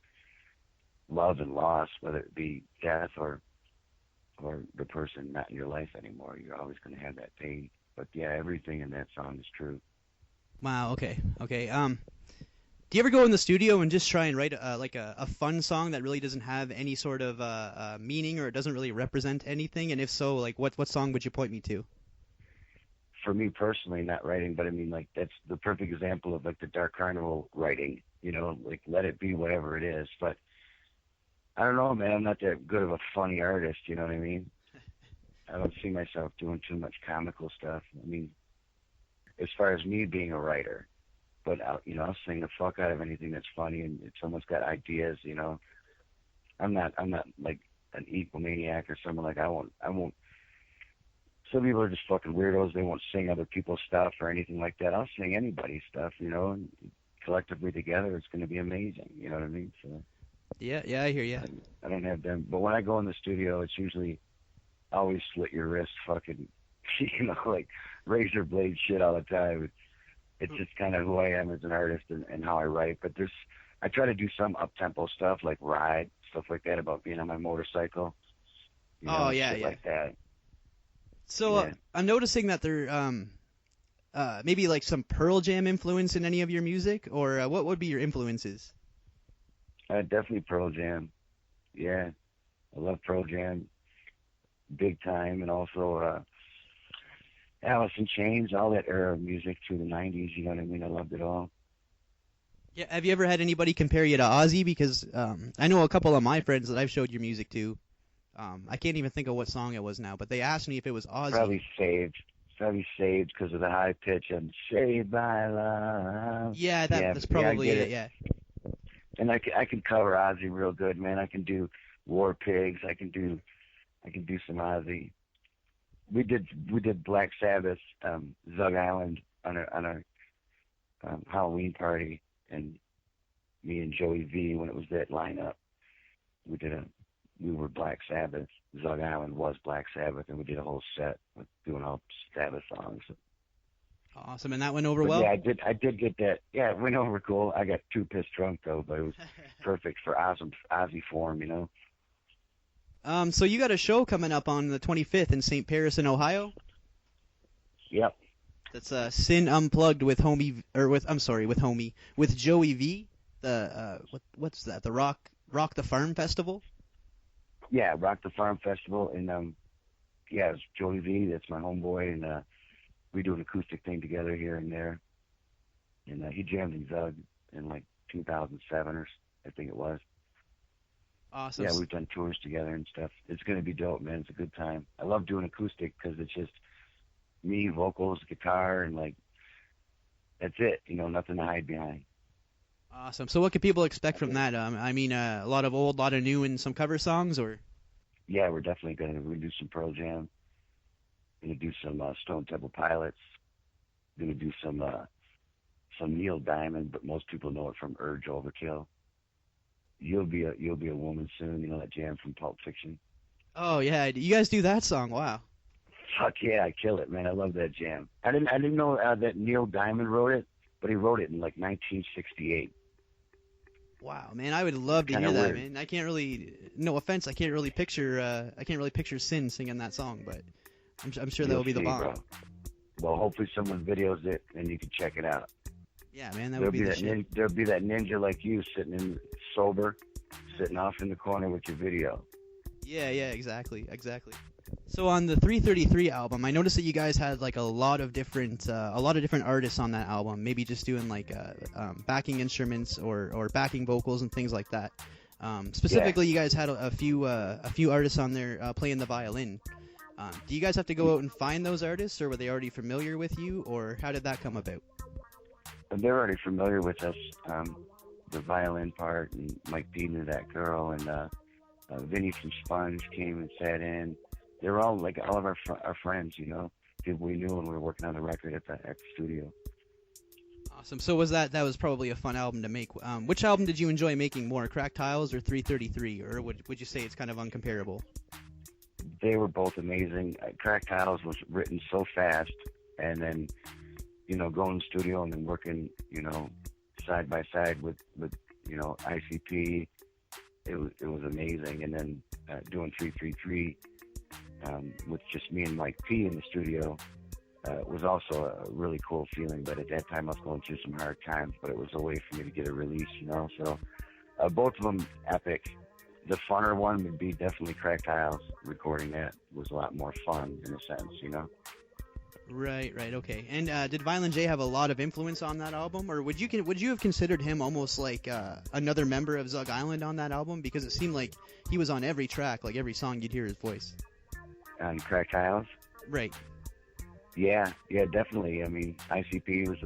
love and loss, whether it be death or the person not in your life anymore, you're always going to have that pain. But yeah, everything in that song is true.
wow, okay. Do you ever go in the studio and just try and write a fun song that really doesn't have any sort of meaning, or it doesn't really represent anything? And if so, what song would you point me to?
For me personally, not writing, but I mean, that's the perfect example of the Dark Carnival writing, let it be whatever it is. But I don't know, man, I'm not that good of a funny artist, you know what I mean? I don't see myself doing too much comical stuff. I mean, as far as me being a writer, but I'll sing the fuck out of anything that's funny, and if someone's got ideas, I'm not like an egomaniac or something. I won't. Some people are just fucking weirdos. They won't sing other people's stuff or anything like that. I'll sing anybody's stuff, and collectively together, it's going to be amazing. You know what I mean? So
yeah, I hear you.
I don't have them, but when I go in the studio, it's usually always slit your wrist, fucking, razor blade shit all the time. It's just kind of who I am as an artist and how I write. But I try to do some up-tempo stuff, like Ride, stuff like that, about being on my motorcycle.
Yeah.
Like that.
So I'm noticing that there maybe like some Pearl Jam influence in any of your music, or what would be your influences?
Definitely Pearl Jam. Yeah, I love Pearl Jam big time, and also Alice in Chains, all that era of music through the 90s, you know what I mean? I loved it all.
Yeah, have you ever had anybody compare you to Ozzy? Because I know a couple of my friends that I've showed your music to. I can't even think of what song it was now, but they asked me if it was Ozzy.
Probably Saved because of the high pitch and Saved by Love.
Yeah, that's probably it. Yeah.
And I can cover Ozzy real good, man. I can do War Pigs. I can do some Ozzy. We did Black Sabbath, Zug Island on our Halloween party, and me and Joey V, when it was that lineup, we were Black Sabbath. Zug Island was Black Sabbath, and we did a whole set with doing all Sabbath songs.
Awesome, and that went over well?
Yeah, I did get that. Yeah, it went over cool. I got too pissed drunk, though, but it was perfect for Ozzy form,
So you got a show coming up on the 25th in St. Paris in Ohio?
Yep.
That's Syn Unplugged with with Joey V. What's that? The Rock the Farm Festival?
Yeah, Rock the Farm Festival, and yeah, it's Joey V. That's my homeboy, and we do an acoustic thing together here and there. And he jammed in Zug in like 2007 or I think it was.
Awesome.
Yeah, we've done tours together and stuff. It's going to be dope, man. It's a good time. I love doing acoustic because it's just me, vocals, guitar, and like, that's it. You know, nothing to hide behind.
Awesome. So what can people expect from that? I mean, a lot of old, a lot of new, and some cover songs, or?
Yeah, we're definitely going to do some Pearl Jam. Going to do some Stone Temple Pilots. Going to do some Neil Diamond, but most people know it from Urge Overkill. You'll be a woman soon. You know that jam from Pulp Fiction.
Oh yeah, you guys do that song? Wow.
Fuck yeah, I kill it, man. I love that jam. I didn't know that Neil Diamond wrote it, but he wrote it in like 1968.
Wow, man, I would love to hear
Kinda
that,
weird.
man. I can't really, no offense, I can't really picture Syn singing that song, but I'm sure that
You'll
will be the
see,
bomb.
bro. Well, hopefully someone videos it and you can check it out.
Yeah, man, that would be the shit.
There'll be that ninja like you sitting sober, sitting off in the corner with your video.
Yeah, exactly. So on the 333 album, I noticed that you guys had like a lot of different artists on that album. Maybe just doing like backing instruments or backing vocals and things like that. Specifically, You guys had a few artists on there playing the violin. Do you guys have to go out and find those artists, or were they already familiar with you, or how did that come about?
They're already familiar with us, the violin part, and Mike P knew that girl, and Vinny from Sponge came and sat in. They were all like all of our friends, you know, people we knew when we were working on the record at the studio.
Awesome. So that was probably a fun album to make. Which album did you enjoy making more, Cracked Tiles or 333, or would you say it's kind of uncomparable?
They were both amazing. Cracked Tiles was written so fast, and then, you know, going to the studio and then working, you know, side by side with you know, ICP, it was amazing. And then doing 333 with just me and Mike P in the studio was also a really cool feeling. But at that time, I was going through some hard times, but it was a way for me to get a release, you know. So both of them epic. The funner one would be definitely Cracked Tiles. Recording that was a lot more fun in a sense, you know.
Right, okay. And did Violent J have a lot of influence on that album, or would you have considered him almost like another member of Zug Izland on that album? Because it seemed like he was on every track, like every song you'd hear his voice.
On Cracked Tiles?
Right.
Yeah, definitely. I mean, ICP was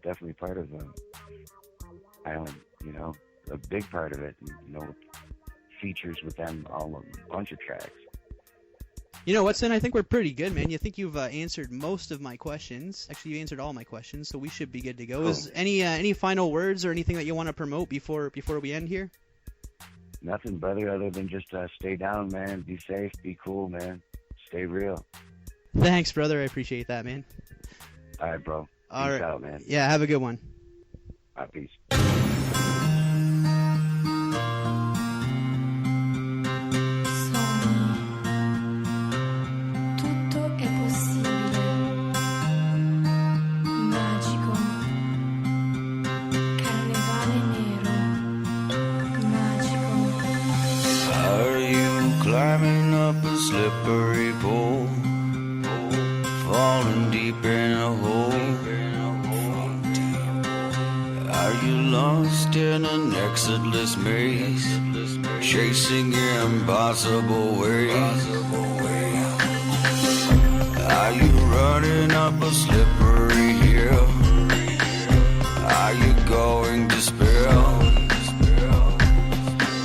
definitely part of Island, you know, a big part of it, you know, features with them all a bunch of tracks.
You know what, Syn? I think we're pretty good, man. You think you've answered most of my questions. Actually, you answered all my questions, so we should be good to go.
Cool.
Is any final words or anything that you want to promote before we end here?
Nothing, brother, other than just stay down, man. Be safe, be cool, man. Stay real.
Thanks, brother. I appreciate that, man.
All right, bro.
All
Peace
right.
out, man.
Yeah, have a good one.
All right, peace.
Tutto è possibile, magico, carnevale nero, magico.
Are you climbing up a slippery pole, falling deep in a hole? Are you lost in an exitless maze, chasing impossible ways? Are you running up a slippery hill? Are you going to spill?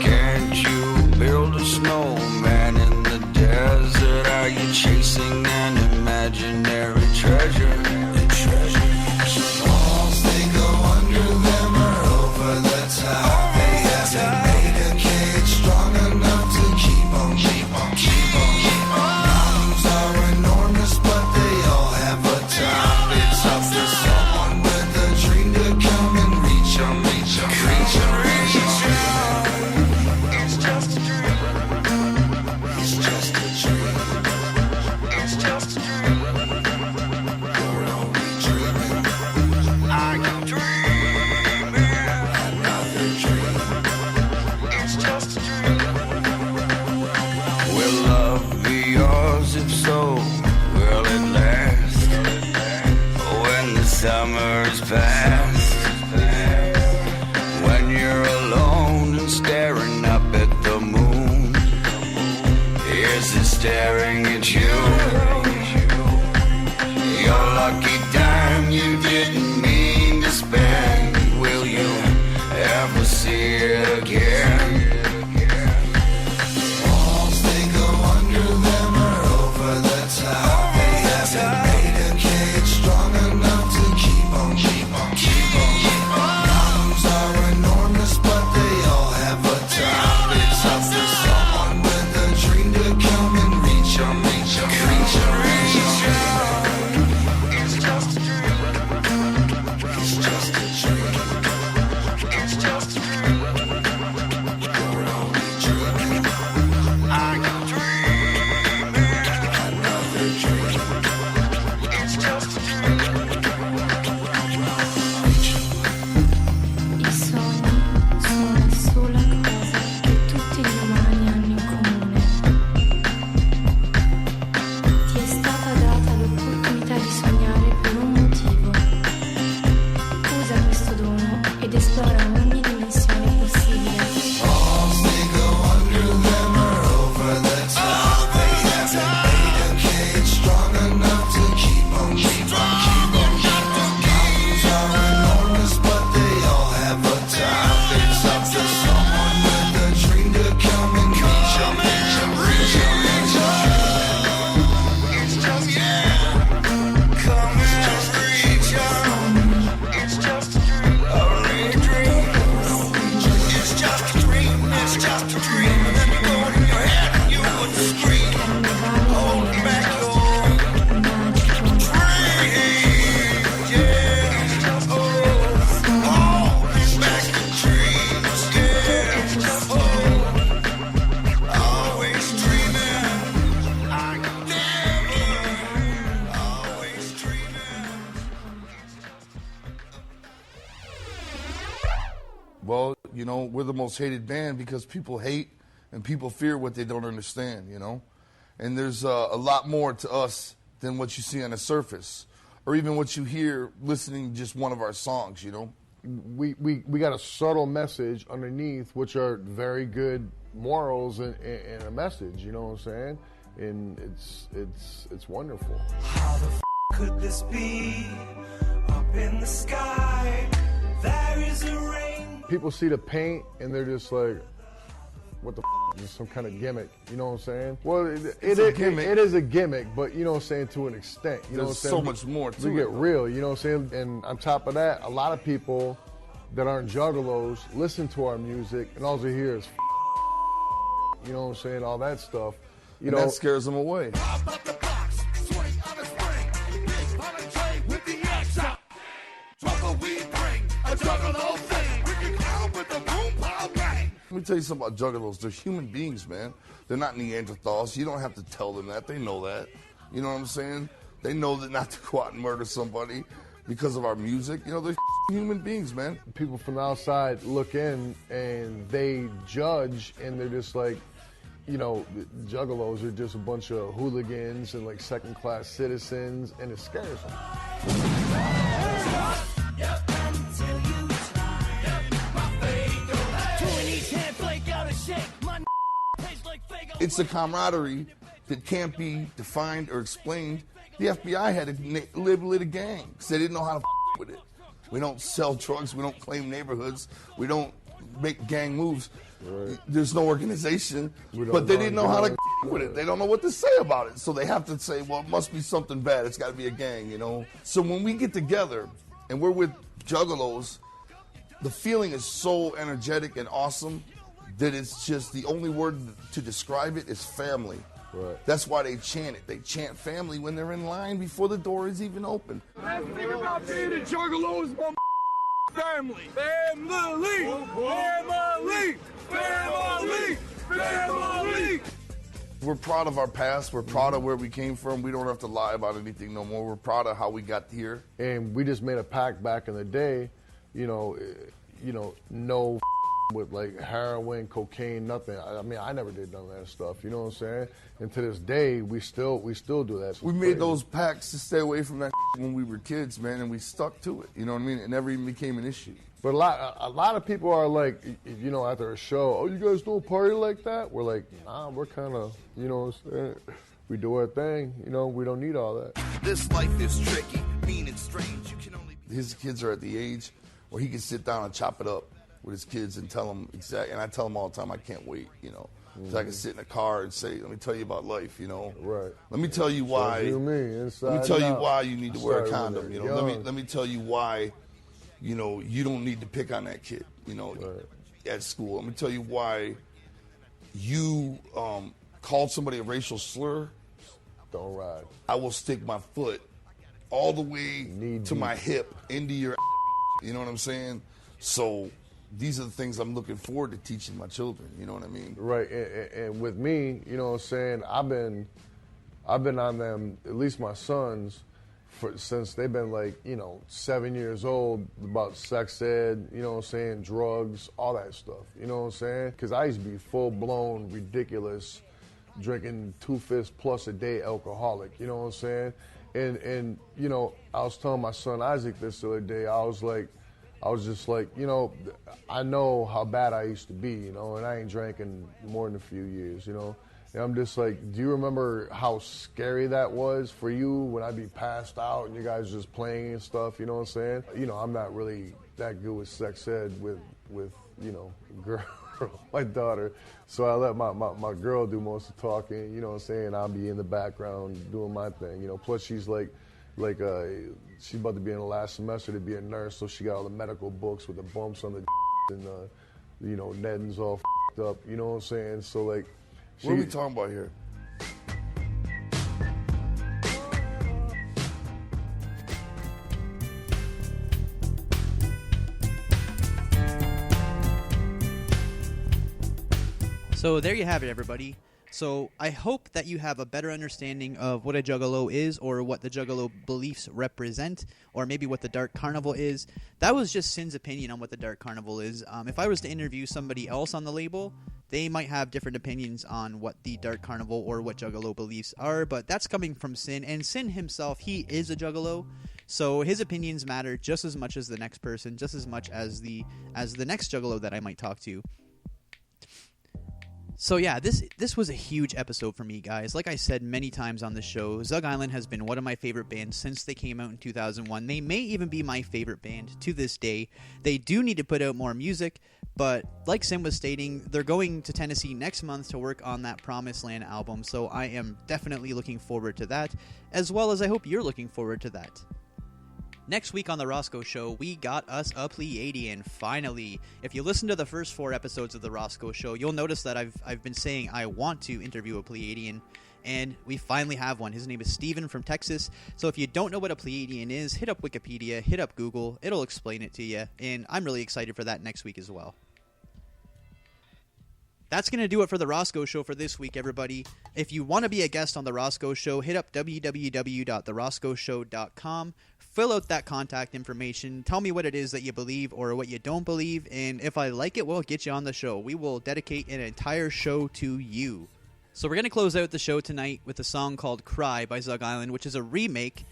Can't you build a snowman in the desert? Are you chasing an imaginary treasure?
Walls, they go under them or over the top. They haven't made a cage strong enough to keep on. Problems are enormous, but they all have a top.
hours pass when you're alone and staring up at the moon. Here's it staring at you. Your lucky dime you didn't mean to spend. Will you ever see it again?
Walls they go under them or over the top. They haven't made a cage strong enough to keep on. Problems are enormous, but they all have a top. It's up to someone with a dream to come and reach 'em. It's just a dream. It's just a dream. It's just a dream. You're only dreaming. I'm dreaming. Another dream. It's just a dream.
I sogni sono la sola cosa che tutti gli umani hanno in comune. Ti è stata data l'opportunità di sognare per un motivo. Usa questo dono ed esplora ogni dimensione possibile.
Walls they go under them or over the top. They haven't made a cage strong enough to keep on. Problems are enormous, but they all have a top. It's up to someone with a dream to come and reach 'em. It's just come and reach 'em. It's just a dream. Only a dream. It's just a dream. It's just a dream. And then you go in your head and you would scream. Hold back your dream. Yeah. Oh, holding back your dreams. Yeah. Oh, always dreaming. I'm never always dreaming.
Well, you know, we're the most hated band because people hate and people fear what they don't understand, you know? And there's a lot more to us than what you see on the surface or even what you hear listening to just one of our songs, you know?
We got a subtle message underneath, which are very good morals and a message. You know what I'm saying? And it's wonderful.
How the could this be? Up in the sky, there is a rain.
People see the paint and they're just like, what the just some kind of gimmick, you know what I'm saying? Well,
It's a gimmick.
it is a gimmick, but you know what I'm saying, to an extent. You know what I'm
There's
saying?
so much more to
We
it,
get
though.
real, you know what I'm saying? And on top of that, a lot of people that aren't juggalos listen to our music and all they hear is you know what I'm saying, all that stuff. You
And
know,
that scares them away. Let me tell you something about juggalos. They're human beings, man. They're not Neanderthals. You don't have to tell them that. They know that. You know what I'm saying? They know that not to go out and murder somebody because of our music. You know, they're human beings, man.
people from the outside look in and they judge and they're just like, you know, juggalos are just a bunch of hooligans and like second-class citizens, and it scares them.
It's a camaraderie that can't be defined or explained. The FBI had to label it a gang because they didn't know how to with it. We don't sell drugs. We don't claim neighborhoods. We don't make gang moves.
Right.
There's no organization.
don't
But they
know
didn't know how to
drugs.
with it. They don't know what to say about it. So they have to say, well, it must be something bad. It's got to be a gang, you know? So when we get together and we're with juggalos, the feeling is so energetic and awesome that it's just the only word to describe it is family.
Right.
That's why they chant it. They chant family when they're in line before the door is even open.
Best thing about being a juggalo is my family. Family! Family! Family! Family!
We're proud of our past. We're proud of where we came from. We don't have to lie about anything no more. We're proud of how we got here.
And we just made a pact back in the day, you know, no with like heroin, cocaine, nothing. I mean, I never did none of that stuff. You know what I'm saying? And to this day, we still do that.
We made those pacts to stay away from that when we were kids, man, and we stuck to it. You know what I mean? It never even became an issue.
But a lot of people are like, you know, after a show, oh, you guys don't party like that? We're like, nah, we're kind of, you know what I'm saying? We do our thing. You know, we don't need all that.
This life is tricky, mean and strange. You can only...
His kids are at the age where he can sit down and chop it up with his kids and tell them exactly. And I tell them all the time, I can't wait, you know. So I can sit in a car and say, let me tell you about life, you know.
Right.
Let me tell you why.
You
let me tell you why you need to wear a
Sorry,
condom. You know. Let me tell you why, you know, you don't need to pick on that kid, you know, at school. Let me tell you why you called somebody a racial slur.
Don't ride.
I will stick my foot all the way to my hip into your. You know what I'm saying? So these are the things I'm looking forward to teaching my children. You know what I mean?
Right. And with me, you know what I'm saying, I've been on them, at least my sons, since they've been like, you know, 7 years old, about sex ed, you know what I'm saying, drugs, all that stuff. You know what I'm saying? Because I used to be full-blown, ridiculous, drinking 2 fists plus a day alcoholic. You know what I'm saying? And you know, I was telling my son Isaac this the other day, I was just like, you know, I know how bad I used to be, you know, and I ain't drank in more than a few years, you know. And I'm just like, do you remember how scary that was for you when I'd be passed out and you guys just playing and stuff, you know what I'm saying? You know, I'm not really that good with sex ed with you know, girl, my daughter. So I let my girl do most of the talking, you know what I'm saying? I'll be in the background doing my thing, you know. Plus she's like she's about to be in the last semester to be a nurse, so she got all the medical books with the bumps on the and you know, Nedden's all f***ed up, you know what I'm saying? So like,
what are we talking about here?
So there you have it, everybody. So I hope that you have a better understanding of what a Juggalo is, or what the Juggalo beliefs represent, or maybe what the Dark Carnival is. That was just Syn's opinion on what the Dark Carnival is. If I was to interview somebody else on the label, they might have different opinions on what the Dark Carnival or what Juggalo beliefs are, but that's coming from Syn, and Syn himself, he is a Juggalo, so his opinions matter just as much as the next person, just as much as the next Juggalo that I might talk to. So yeah, this was a huge episode for me, guys. Like I said many times on the show, Zug Izland has been one of my favorite bands since they came out in 2001. They may even be my favorite band to this day. They do need to put out more music, but like Syn was stating, they're going to Tennessee next month to work on that Promised Land album, so I am definitely looking forward to that, as well as I hope you're looking forward to that. Next week on The Rosco Show, we got us a Pleiadian, finally. If you listen to the first 4 episodes of The Rosco Show, you'll notice that I've been saying I want to interview a Pleiadian, and we finally have one. His name is Steven from Texas, so if you don't know what a Pleiadian is, hit up Wikipedia, hit up Google, it'll explain it to you, and I'm really excited for that next week as well. That's going to do it for The Rosco Show for this week, everybody. If you want to be a guest on The Rosco Show, hit up www.theroscoshow.com. Fill out that contact information. Tell me what it is that you believe or what you don't believe. And if I like it, we'll get you on the show. We will dedicate an entire show to you. So we're going to close out the show tonight with a song called Cry by Zug Izland, which is a remake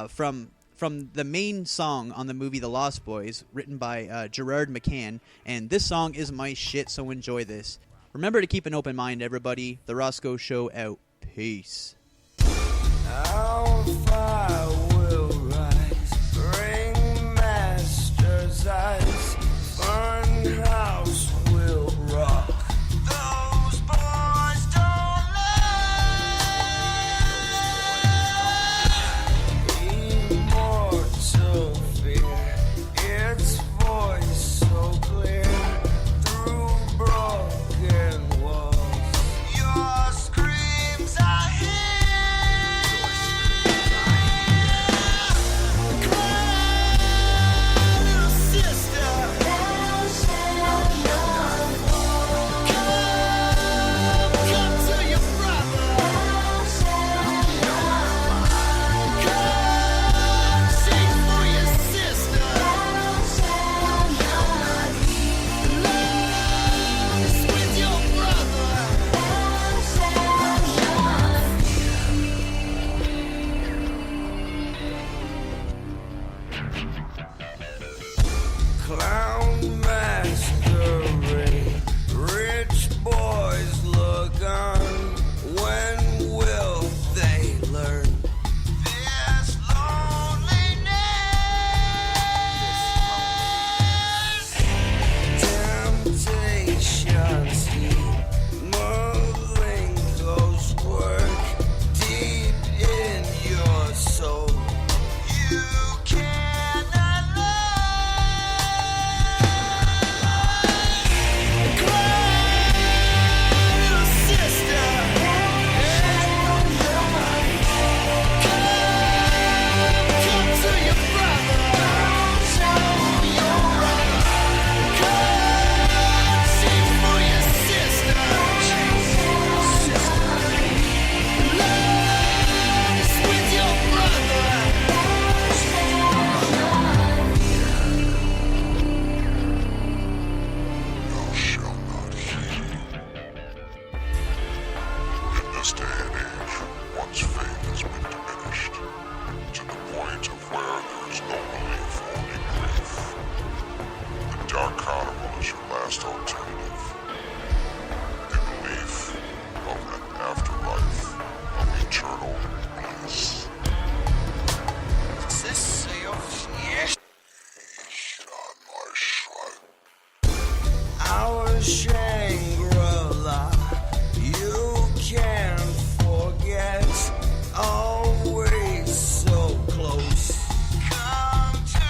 from the main song on the movie The Lost Boys, written by Gerard McCann. And this song is my shit, so enjoy this. Remember to keep an open mind, everybody. The Rosco Show out. Peace.
Our fire will rise, bring master's eyes, fun house will rock. Those boys don't lie. Immortal fear, its voice so clear through broken walls. Your screams I hear. Clown masquerade, rich boys look on. When will they learn this loneliness? Temptations, malingo's work deep in your soul. You cannot
In this day and age, one's faith has been diminished to the point of where there is no belief, only grief. The Dark Carnival is your last alternative. The belief of an afterlife of eternal bliss.
Our Shangri-La, you can't forget, always so close. Come to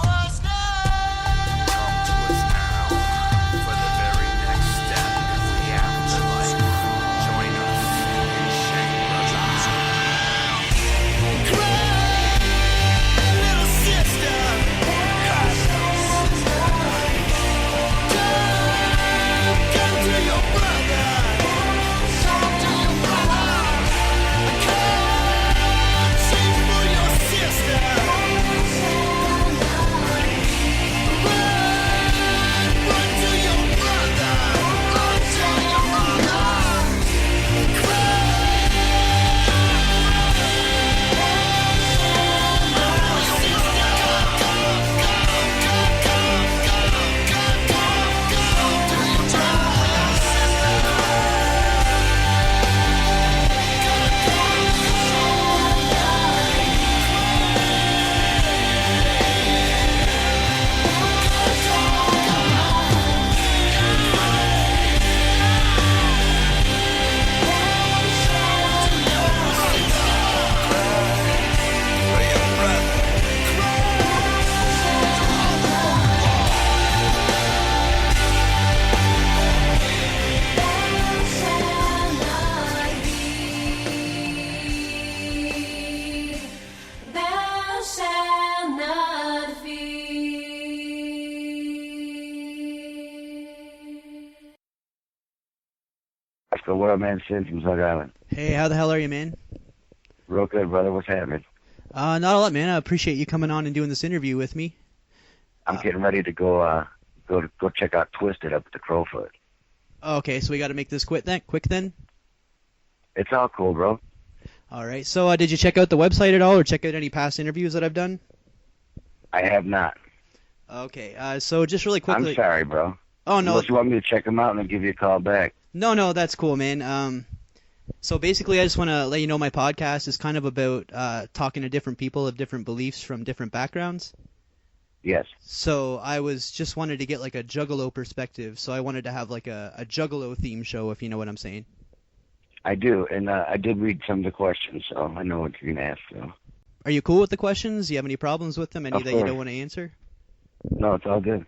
us now. Come to us now for the very next step is the afterlife. Join us in Shangri-La. Cry, little sister. Come to your brother. Talk to your brother. Come sing for your sister. Run to your brother. Run to your mother.
Thou shalt not fear.
So what up, man? Syn from Zug Island.
Hey, how the hell are you, man?
Real good, brother. What's happening?
Not a lot, man. I appreciate you coming on and doing this interview with me.
I'm getting ready to go check out Twisted up at the Crowfoot.
Okay, so we got to make this quick then?
It's all cool, bro.
All right. So did you check out the website at all or check out any past interviews that I've done?
I have not.
Okay. So just really quickly.
I'm sorry, bro.
Oh, no.
Unless you want me to check them out and then give you a call back.
No, that's cool, man. So basically, I just want to let you know my podcast is kind of about talking to different people of different beliefs from different backgrounds.
Yes.
So I was just wanted to get like a Juggalo perspective. So I wanted to have like a Juggalo theme show, if you know what I'm saying.
I do, and I did read some of the questions, so I know what you're going to ask. So.
Are you cool with the questions? Do you have any problems with them? Any
Of
that you
course.
don't want to answer?
No, it's all good.